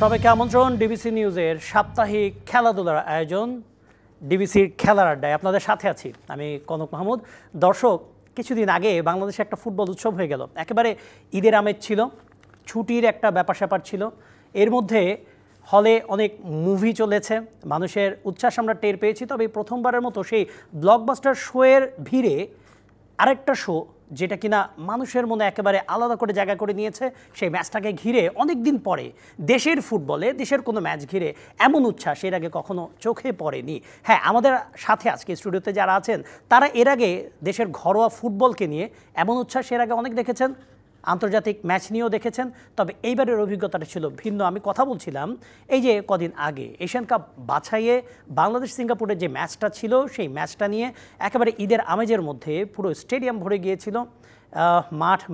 সবাইকে আমন্ত্রণ ডিবিসি নিউজের সাপ্তাহিক খেলাধুলার আয়োজন ডিবিসির খেলার আড্ডায় আপনাদের সাথে আছি আমি কনক মাহমুদ। দর্শক, কিছুদিন আগে বাংলাদেশে একটা ফুটবল উৎসব হয়ে গেল। একেবারে ঈদের আমেজ ছিল, ছুটির একটা ব্যাপার স্যাপার ছিল, এর মধ্যে হলে অনেক মুভি চলেছে, মানুষের উচ্ছ্বাস আমরা টের পেয়েছি। তবে প্রথমবারের মতো সেই ব্লকবাস্টার শোয়ের ভিড়ে আরেকটা শো যেটা কিনা মানুষের মনে একেবারে আলাদা করে জায়গা করে নিয়েছে, সেই ম্যাচটাকে ঘিরে অনেক দিন পরে দেশের ফুটবলে, দেশের কোনো ম্যাচ ঘিরে এমন উচ্ছ্বাস এর আগে কখনো চোখে পড়েনি। হ্যাঁ, আমাদের সাথে আজকে স্টুডিওতে যারা আছেন তারা এর আগে দেশের ঘরোয়া ফুটবলকে নিয়ে এমন উচ্ছ্বাস এর আগে অনেক দেখেছেন, আন্তর্জাতিক ম্যাচ নিয়েও দেখেছেন। তবে এইবারের অভিজ্ঞতাটা ছিল ভিন্ন। আমি কথা বলছিলাম এই যে কদিন আগে এশিয়ান কাপ বাছাইয়ে বাংলাদেশ সিঙ্গাপুরের যে ম্যাচটা ছিল, সেই ম্যাচটা নিয়ে একেবারে ঈদের আমেজের মধ্যে পুরো স্টেডিয়াম ভরে গিয়েছিল।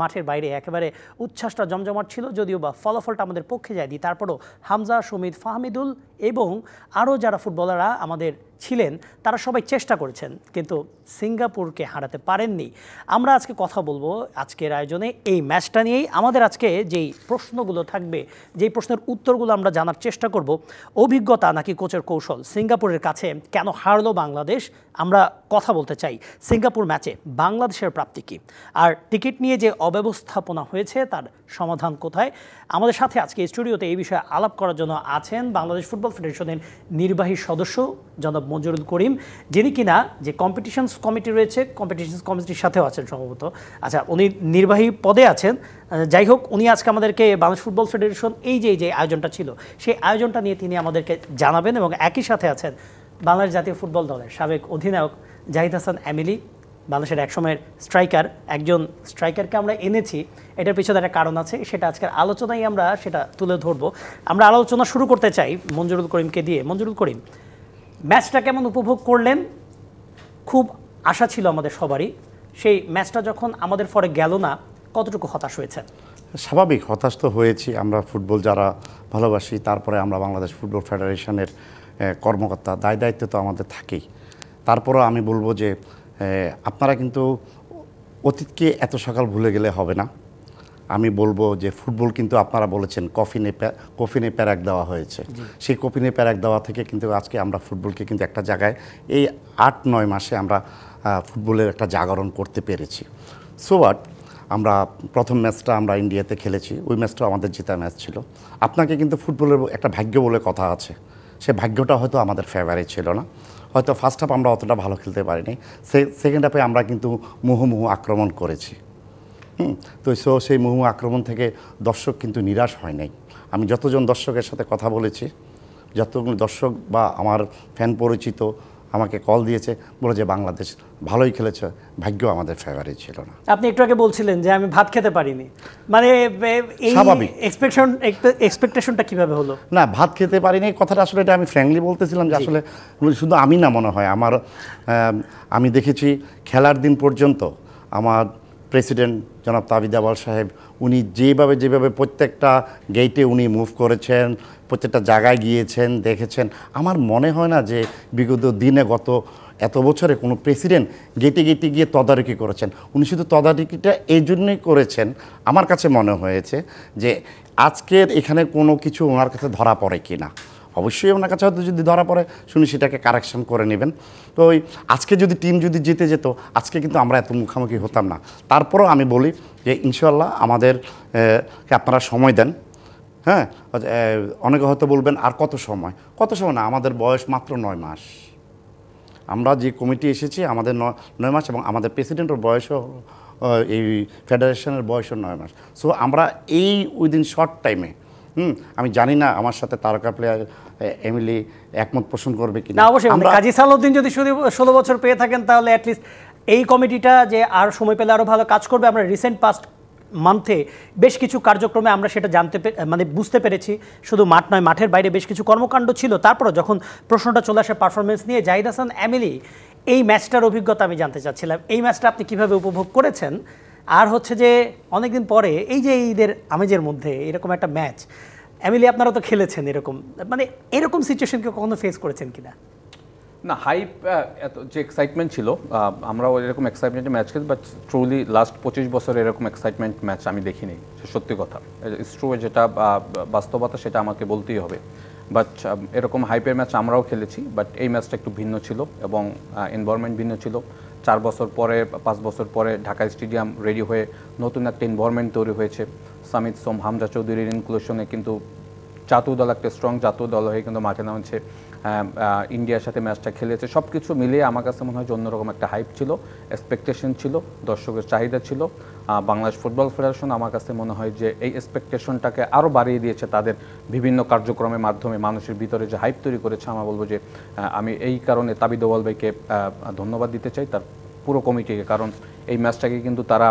মাঠের বাইরে একেবারে উচ্ছ্বাসটা জমজমাট ছিল, যদিও বা ফলাফলটা আমাদের পক্ষে যায়নি। তারপরও হামজা, সুমিত, ফাহমিদুল এবং আরও যারা ফুটবলাররা আমাদের ছিলেন তারা সবাই চেষ্টা করেছেন, কিন্তু সিঙ্গাপুরকে হারাতে পারেননি। আমরা আজকে কথা বলবো আজকের আয়োজনে এই ম্যাচটা নিয়েই। আমাদের আজকে যেই প্রশ্নগুলো থাকবে, যেই প্রশ্নের উত্তরগুলো আমরা জানার চেষ্টা করব, অভিজ্ঞতা নাকি কোচের কৌশল, সিঙ্গাপুরের কাছে কেন হারলো বাংলাদেশ, আমরা কথা বলতে চাই। সিঙ্গাপুর ম্যাচে বাংলাদেশের প্রাপ্তি কী, আর টিকিট নিয়ে যে অব্যবস্থাপনা হয়েছে তার সমাধান কোথায়। আমাদের সাথে আজকে স্টুডিওতে এই বিষয়ে আলাপ করার জন্য আছেন বাংলাদেশ ফুটবল ফেডারেশনের নির্বাহী সদস্য জনাব মঞ্জুরুল করিম, যিনি কিনা যে কম্পিটিশনস কমিটি রয়েছে, কম্পিটিশনস কমিটির সাথেও আছেন সম্ভবত। আচ্ছা, উনি নির্বাহী পদে আছেন। যাই হোক, উনি আজকে আমাদেরকে বাংলাদেশ ফুটবল ফেডারেশন এই যে আয়োজনটা ছিল সেই আয়োজনটা নিয়ে তিনি আমাদেরকে জানাবেন। এবং একই সাথে আছেন বাংলাদেশ জাতীয় ফুটবল দলের সাবেক অধিনায়ক জাহিদ হাসান এমিলি, বাংলাদেশের একসময়ের স্ট্রাইকার। একজন স্ট্রাইকারকে আমরা এনেছি, এটার পিছনে একটা কারণ আছে, সেটা আজকের আলোচনায় আমরা সেটা তুলে ধরবো। আমরা আলোচনা শুরু করতে চাই মঞ্জুরুল করিমকে দিয়ে। মঞ্জুরুল করিম, ম্যাচটা কেমন উপভোগ করলেন? খুব আশা ছিল আমাদের সবারই, সেই ম্যাচটা যখন আমাদের পরে গেল না, কতটুকু হতাশ হয়েছে? স্বাভাবিক, হতাশ তো হয়েছি। আমরা ফুটবল যারা ভালোবাসি, তারপরে আমরা বাংলাদেশ ফুটবল ফেডারেশনের কর্মকর্তা, দায়িত্ব তো আমাদের থাকেই। তারপরও আমি বলবো যে আপনারা কিন্তু অতীতকে এত সকাল ভুলে গেলে হবে না। আমি বলবো যে ফুটবল কিন্তু আপনারা বলেছেন কফিনে প্যারাক দেওয়া হয়েছে, সেই কফিনে প্যারাক দেওয়া থেকে কিন্তু আজকে আমরা ফুটবলকে কিন্তু একটা জায়গায় এই 8-9 মাসে আমরা ফুটবলের একটা জাগরণ করতে পেরেছি। সো হোয়াট, আমরা প্রথম ম্যাচটা আমরা ইন্ডিয়াতে খেলেছি, ওই ম্যাচটাও আমাদের জেতা ম্যাচ ছিল। আপনাকে কিন্তু ফুটবলের একটা ভাগ্য বলে কথা আছে, সে ভাগ্যটা হয়তো আমাদের ফেভারে ছিল না। হয়তো ফার্স্ট হাফ আমরা অতটা ভালো খেলতে পারিনি, সেকেন্ড হাফে আমরা কিন্তু মুহুমুহু আক্রমণ করেছি। তো সেই মুহুমুহু আক্রমণ থেকে দর্শক কিন্তু নিরাশ হয় নাই। আমি যতজন দর্শকের সাথে কথা বলেছি, যতগুলো দর্শক বা আমার ফ্যান পরিচিত আমাকে কল দিয়েছে, বলে যে বাংলাদেশ ভালোই খেলেছে, ভাগ্য আমাদের ফেভারে ছিল না। আপনি একটু আগে বলছিলেন যে আমি ভাত খেতে পারিনি, মানে এই স্বাভাবিক এক্সপেকটেশনটা কিভাবে হলো? না, ভাত খেতে পারিনি কথাটা আসলে এটা আমি ফ্র্যাঙ্কলি বলতেছিলাম যে আসলে শুধু আমি না, মনে হয় আমি দেখেছি খেলার দিন পর্যন্ত আমার প্রেসিডেন্ট জনাব তাবিদ আওয়াল সাহেব, উনি যেভাবে প্রত্যেকটা গেটে উনি মুভ করেছেন, প্রত্যেকটা জায়গায় গিয়েছেন, দেখেছেন। আমার মনে হয় না যে বিগত দিনে গত এত বছরে কোনো প্রেসিডেন্ট গেটে গিয়ে তদারকি করেছেন। উনি শুধু তদারকিটা এই জন্যই করেছেন, আমার কাছে মনে হয়েছে যে আজকের এখানে কোনো কিছু ওনার কাছে ধরা পড়ে কি না। অবশ্যই ওনার কাছে হয়তো যদি ধরা পড়ে শুনি সেটাকে কারেকশন করে নেবেন। তো ওই আজকে যদি টিম যদি জিতে যেত, আজকে কিন্তু আমরা এত মুখোমুখি হতাম না। তারপরেও আমি বলি যে ইনশাল্লাহ আমাদেরকে আপনারা সময় দেন। হ্যাঁ, অনেকে হয়তো বলবেন আর কত সময় না, আমাদের বয়স মাত্র 9 মাস। আমরা যে কমিটি এসেছি আমাদের 9 মাস, এবং আমাদের প্রেসিডেন্টের বয়সও, এই ফেডারেশনের বয়সও 9 মাস। সো আমরা উইদিন শর্ট টাইমে, আমি জানি না আমার সাথে তারকা প্লেয়ার এমিলি একমত পোষণ করবে কিনা। অবশ্যই কাজী সালাউদ্দিন যদি 16 বছর পেয়ে থাকেন, তাহলে অ্যাটলিস্ট এই কমিটিটা যে আর সময় পেলে আরও ভালো কাজ করবে। আমরা রিসেন্ট পাস্ট মান্থে বেশ কিছু কার্যক্রমে আমরা সেটা বুঝতে পেরেছি। শুধু মাঠ নয়, মাঠের বাইরে বেশ কিছু কর্মকাণ্ড ছিল। তারপরে যখন প্রশ্নটা চলে আসে পারফরমেন্স নিয়ে, জাহিদ হাসান এমিলি, এই ম্যাচটার অভিজ্ঞতা আমি জানতে চাচ্ছিলাম। এই ম্যাচটা আপনি কিভাবে উপভোগ করেছেন? আর হচ্ছে যে অনেকদিন পরে এই যে ঈদের আমেজের মধ্যে এরকম একটা ম্যাচ, এমিলি আপনারা তো খেলেছেন, এরকম সিচুয়েশনকে কখনো ফেস করেছেন কিনা? না হাইপ এত যে এক্সাইটমেন্ট ছিল আমরাও এরকম এক্সাইটমেন্টে ম্যাচ খেলি, বাট ট্রুলি লাস্ট 25 বছরে এরকম এক্সাইটমেন্ট ম্যাচ আমি দেখিনি, সত্যি কথা। ট্রু, যেটা বাস্তবতা সেটা আমাকে বলতেই হবে। বাট এরকম হাইপের ম্যাচ আমরাও খেলেছি, বাট এই ম্যাচটা একটু ভিন্ন ছিল এবং এনভায়রনমেন্ট ভিন্ন ছিল। 4 বছর পরে 5 বছর পরে ঢাকা স্টেডিয়াম রেডি হয়ে নতুন একটা এনভায়রনমেন্ট তৈরি হয়েছে। সামিদ সোম, হামজা চৌধুরীর ইনক্লুশনে কিন্তু জাতীয় দল একটা স্ট্রং জাতীয় দল হয়ে কিন্তু মাঠে নামছে, ইন্ডিয়ার সাথে ম্যাচটা খেলেছে। সব কিছু মিলিয়ে আমার কাছে মনে হয় যে অন্যরকম একটা হাইপ ছিল, এক্সপেকটেশন ছিল, দর্শকের চাহিদা ছিল। বাংলাদেশ ফুটবল ফেডারেশন আমার কাছে মনে হয় যে এই এক্সপেকটেশনটাকে আরও বাড়িয়ে দিয়েছে তাদের বিভিন্ন কার্যক্রমের মাধ্যমে, মানুষের ভিতরে যে হাইপ তৈরি করেছে। আমার বলবো যে আমি এই কারণে তাবিদ আউয়াল ভাইকে ধন্যবাদ দিতে চাই, তার পুরো কমিটিকে, কারণ এই ম্যাচটাকে কিন্তু তারা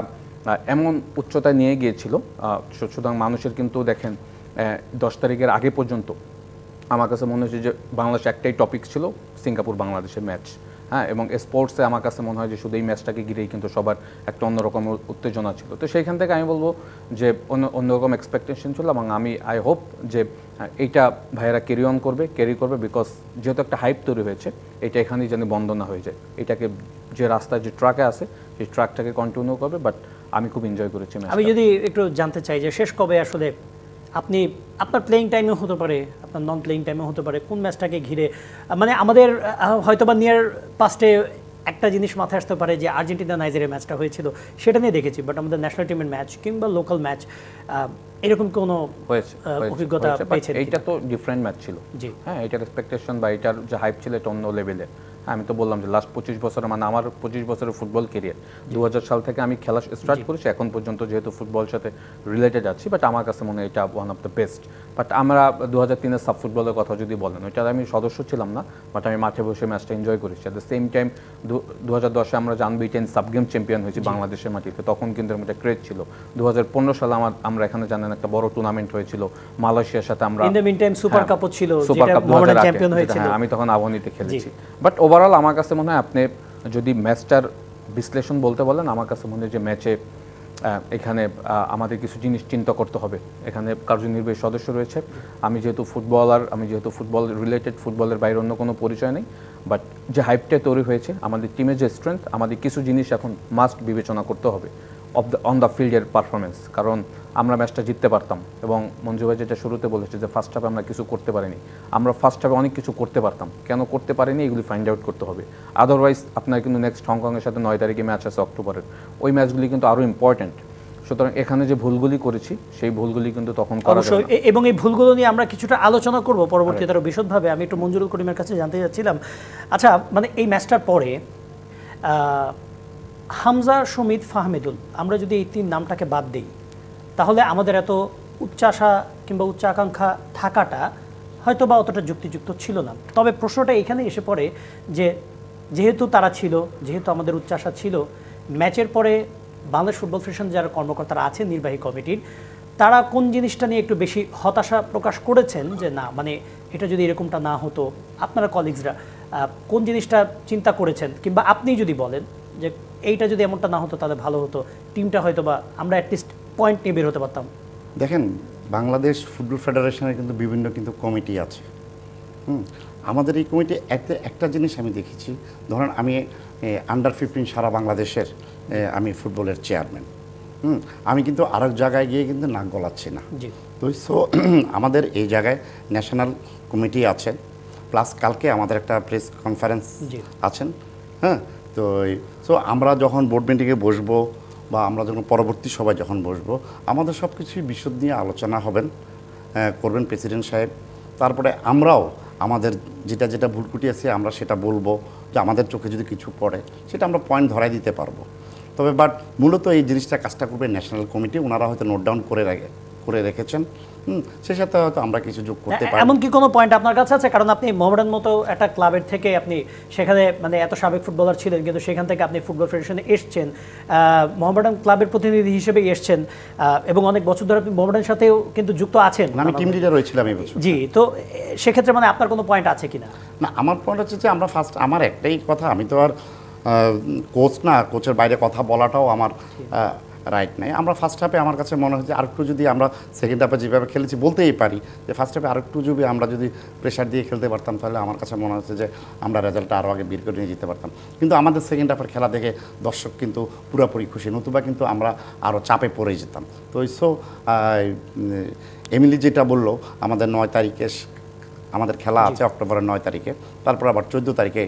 এমন উচ্চতায় নিয়ে গিয়েছিল। সুতরাং মানুষের কিন্তু দেখেন 10 তারিখের আগে পর্যন্ত আমার কাছে মনে হচ্ছে যে বাংলাদেশ একটাই টপিক ছিল, সিঙ্গাপুর বাংলাদেশের ম্যাচ। হ্যাঁ, এবং স্পোর্টসে আমার কাছে মনে হয় যে শুধু এই ম্যাচটাকে ঘিরেই কিন্তু সবার একটা অন্যরকম উত্তেজনা ছিল। তো সেইখান থেকে আমি বলবো যে অন্যরকম এক্সপেকটেশন ছিল, এবং আমি আই হোপ যে এইটা ভাইয়েরা ক্যারি করবে, বিকজ যেহেতু একটা হাইপ তৈরি হয়েছে, এটা এখানেই যেন বন্ধ না হয়ে যায়। এটাকে যে রাস্তায় যে ট্রাকে আছে সেই ট্রাকটাকে কন্টিনিউ করবে। বাট আমি খুব এনজয় করেছি। আমি যদি একটু জানতে চাই যে শেষ কবে আসলে আপনি আপনার প্লেইং টাইমেও হতে পারে, আপনার নন প্লেইং টাইমেও হতে পারে, কোন ম্যাচটাকে ঘিরে, মানে আমাদের হয়তো বা নিয়ার পাস্টে একটা জিনিস মাথায় আসতে পারে যে আর্জেন্টিনা নাইজেরিয়া ম্যাচটা হয়েছিল, সেটা নিয়ে দেখেছি। বাট আমাদের ন্যাশনাল টিমের ম্যাচ কিংবা লোকাল ম্যাচ এরকম কোনো অভিজ্ঞতা পেয়েছেন? এইটা তো ডিফারেন্ট ম্যাচ ছিল। জি হ্যাঁ, এটার এক্সপেকটেশন বা এটার যে হাইপ ছিল এটা অন্য লেভেলের। আমি তো বললাম যে লাস্ট 25 বছরের, মানে আমার 25 বছরের ফুটবল কেরিয়ার, 2000 সাল থেকে আমি খেলা স্টার্ট করেছি এখন পর্যন্ত, যেহেতু ফুটবলের সাথে রিলেটেড আছি। বাট আমার কাছে মনে হয় এটা one of the best. But আমরা 2003-এর সাব ফুটবলের কথা যদি বলেন, ওইটার আমি সদস্য ছিলাম না, বাট আমি মাঠে বসে ম্যাচটা এনজয় করেছি। অ্যাট দ্য সেম টাইম 2010-এ আমরা আনবিটেন সাব গেম চ্যাম্পিয়ন হয়েছি বাংলাদেশের মাটিতে, তখন কিন্তু এর মধ্যে ক্রেজ ছিল। 2015 সালে আমরা এখানে জানেন একটা বড় টুর্নামেন্ট হয়েছিল মালয়েশিয়ার সাথে, আমরা in the mean time super কাপও ছিল, সুপার যেটা কাপ মোহামেডান চ্যাম্পিয়ন হয়েছিল। আমি তখন আবহানীতে খেলেছি। বাট ওভারঅল আমার কাছে মনে হয় আপনি যদি ম্যাচটার বিশ্লেষণ বলতে বলেন, আমার কাছে মনে হয় যে ম্যাচে এখানে আমাদের কিছু জিনিস চিন্তা করতে হবে। এখানে কার্যনির্বাহী সদস্য রয়েছে, আমি যেহেতু ফুটবলার, আমি যেহেতু ফুটবল রিলেটেড, ফুটবলের বাইরে অন্য কোনো পরিচয় নেই। বাট যে হাইপটা তৈরি হয়েছে, আমাদের টিমের যে স্ট্রেংথ, আমাদের কিছু জিনিস এখন মাস্ট বিবেচনা করতে হবে অন দ্য ফিল্ডের পারফরমেন্স। কারণ আমরা ম্যাচটা জিততে পারতাম, এবং মঞ্জু ভাই যেটা শুরুতে বলেছে যে ফার্স্ট হাফে আমরা কিছু করতে পারিনি। আমরা ফার্স্ট হাফে অনেক কিছু করতে পারতাম, কেন করতে পারিনি এগুলি ফাইন্ড আউট করতে হবে। আদারওয়াইজ আপনার কিন্তু নেক্সট হংকংয়ের সাথে 9 তারিখে ম্যাচ আছে অক্টোবরের, ওই ম্যাচগুলি কিন্তু আরও ইম্পর্ট্যান্ট। সুতরাং এখানে যে ভুলগুলি করেছি সেই ভুলগুলি কিন্তু তখন করা যাবে না। এবং এই ভুলগুলো নিয়ে আমরা কিছুটা আলোচনা করব পরবর্তীতে আরও বিশদভাবে। আমি একটু মঞ্জুরুল করিমের কাছে জানতে চাচ্ছিলাম, আচ্ছা মানে এই ম্যাচটার পরে হামজা, শমিদ, ফাহমিদুল, আমরা যদি এই 3 নামটাকে বাদ দিই, তাহলে আমাদের এত উচ্চাশা কিংবা উচ্চ আকাঙ্ক্ষা থাকাটা হয়তো বা অতটা যুক্তিযুক্ত ছিল না। তবে প্রশ্নটা এখানে এসে পড়ে যে যেহেতু তারা ছিল, যেহেতু আমাদের উচ্চাশা ছিল, ম্যাচের পরে বাংলাদেশ ফুটবল ফেডারেশন যারা কর্মকর্তারা আছেন নির্বাহী কমিটির, তারা কোন জিনিসটা নিয়ে একটু বেশি হতাশা প্রকাশ করেছেন যে না মানে এটা যদি এরকমটা না হতো, আপনারা কলিগসরা কোন জিনিসটা চিন্তা করেছেন, কিংবা আপনি যদি বলেন যে এইটা যদি এমনটা না হতো তাহলে ভালো হতো, টিমটা হয়তো বা আমরা অ্যাটলিস্ট পয়েন্ট নিয়ে বের হতে পারতাম? দেখেন, বাংলাদেশ ফুটবল ফেডারেশনের কিন্তু বিভিন্ন কিন্তু কমিটি আছে। আমাদের এই কমিটি একটা জিনিস আমি দেখেছি, ধরেন আমি আন্ডার 15 সারা বাংলাদেশের আমি ফুটবলের চেয়ারম্যান। আমি কিন্তু আরেক জায়গায় গিয়ে কিন্তু নাক গলাচ্ছি না। তো সো আমাদের এই জায়গায় ন্যাশনাল কমিটি আছে, প্লাস কালকে আমাদের একটা প্রেস কনফারেন্স আছেন। হ্যাঁ, তো সো আমরা যখন বোর্ড মিটিংয়ে বসবো বা আমরা যখন পরবর্তী সভায় যখন বসবো, আমাদের সব কিছুই বিশদ নিয়ে আলোচনা করবেন প্রেসিডেন্ট সাহেব। তারপরে আমরাও আমাদের যেটা ভুলকুটি আছে আমরা সেটা বলবো, যে আমাদের চোখে যদি কিছু পড়ে সেটা আমরা পয়েন্ট ধরাই দিতে পারবো। তবে বাট মূলত এই জিনিসটা কাজটা করবে ন্যাশনাল কমিটি, ওনারা হয়তো নোট ডাউন করে রেখেছেন। সেই সাথে হয়তো আমরা কিছু যোগ করতে পারি। এমন কি কোনো পয়েন্ট আপনার কাছে আছে? কারণ আপনি মোহামেডান মতো একটা ক্লাবের থেকে আপনি সেখানে মানে এত সাবেক ফুটবলার ছিলেন, কিন্তু সেখান থেকে আপনি ফুটবল ফেডারেশনে এসছেন, মোহামেডান ক্লাবের প্রতিনিধি হিসেবে এসছেন, এবং অনেক বছর ধরে আপনি মোহামেডানের সাথেও কিন্তু যুক্ত আছেন। আমি টিম লিডার হয়েছিলাম এই বছর। জি, তো সেক্ষেত্রে মানে আপনার কোনো পয়েন্ট আছে কিনা? না, আমার পয়েন্ট হচ্ছে যে আমরা ফার্স্ট, আমার একটাই কথা, আমি তো আর কোচ না, কোচের বাইরে কথা বলাটাও আমার রাইট নাই। আমরা ফার্স্ট হাফে আমার কাছে মনে হচ্ছে আরেকটু যদি আমরা সেকেন্ড হাফে যেভাবে খেলেছি বলতেই পারি যে ফার্স্ট হাফে আরেকটু যদি আমরা যদি প্রেশার দিয়ে খেলতে পারতাম তাহলে আমার কাছে মনে হচ্ছে যে আমরা রেজাল্টটা আরও আগে বের করে নিয়ে যেতে পারতাম। কিন্তু আমাদের সেকেন্ড হাফের খেলা দেখে দর্শক কিন্তু পুরোপুরি খুশি, নতুবা কিন্তু আমরা আরও চাপে পড়ে যেতাম। তো সো এমিলি যেটা বললো আমাদের 9 তারিখে আমাদের খেলা আছে, অক্টোবরের 9 তারিখে, তারপর আবার 14 তারিখে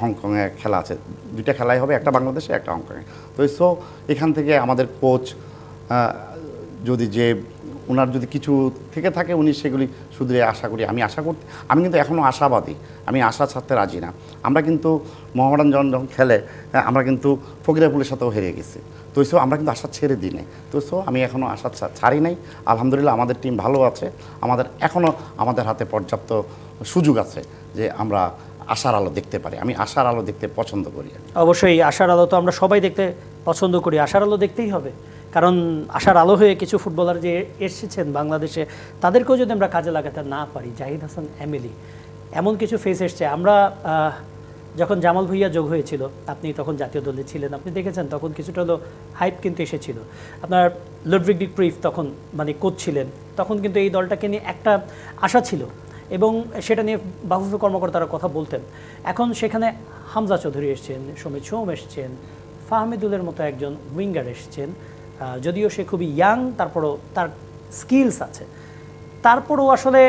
হংকংয়ে খেলা আছে। 2টা খেলাই হবে, একটা বাংলাদেশে একটা হংকংয়ে। তো সো এখান থেকে আমাদের কোচ যদি যে ওনার যদি কিছু থেকে থাকে উনি সেগুলি শুধরে আশা করি, আমি কিন্তু এখনও আশাবাদী, আমি আশা ছাড়তে রাজি না। আমরা কিন্তু মোহামেডান যখন খেলে আমরা কিন্তু ফকিরাপুলের সাথেও হেরে গেছি। তো সো আমরা কিন্তু আশা ছেড়ে দিই নাই। তো সো আমি এখনও আশা ছাড়ি নাই। আলহামদুলিল্লাহ আমাদের টিম ভালো আছে, এখনও আমাদের হাতে পর্যাপ্ত সুযোগ আছে যে আমরা আশার আলো দেখতে পারি। আমি আশার আলো দেখতে পছন্দ করি। অবশ্যই আশার আলো তো আমরা সবাই দেখতে পছন্দ করি, আশার আলো দেখতেই হবে। কারণ আশার আলো হয়ে কিছু ফুটবলার যে এসেছেন বাংলাদেশে তাদেরকেও যদি আমরা কাজে লাগাতে না পারি, জাহিদ হাসান, এমিলি, এমন কিছু ফেস এসছে। আমরা যখন জামাল ভুঁইয়া যোগ হয়েছিল, আপনি তখন জাতীয় দলে ছিলেন, আপনি দেখেছেন তখন কিছুটা হলো হাইপ কিন্তু এসেছিল। আপনার লুডভিগ ডি ক্রুইফ তখন মানে কোচ ছিলেন, তখন কিন্তু এই দলটাকে নিয়ে একটা আশা ছিল এবং সেটা নিয়ে বাফুফে কর্মকর্তারা কথা বলতেন। এখন সেখানে হামজা চৌধুরী এসছেন, সমিত সোম এসছেন, ফাহমিদুলের মতো একজন উইঙ্গার এসছেন, যদিও সে খুবই ইয়াং, তারপরও তার স্কিলস আছে। তারপরও আসলে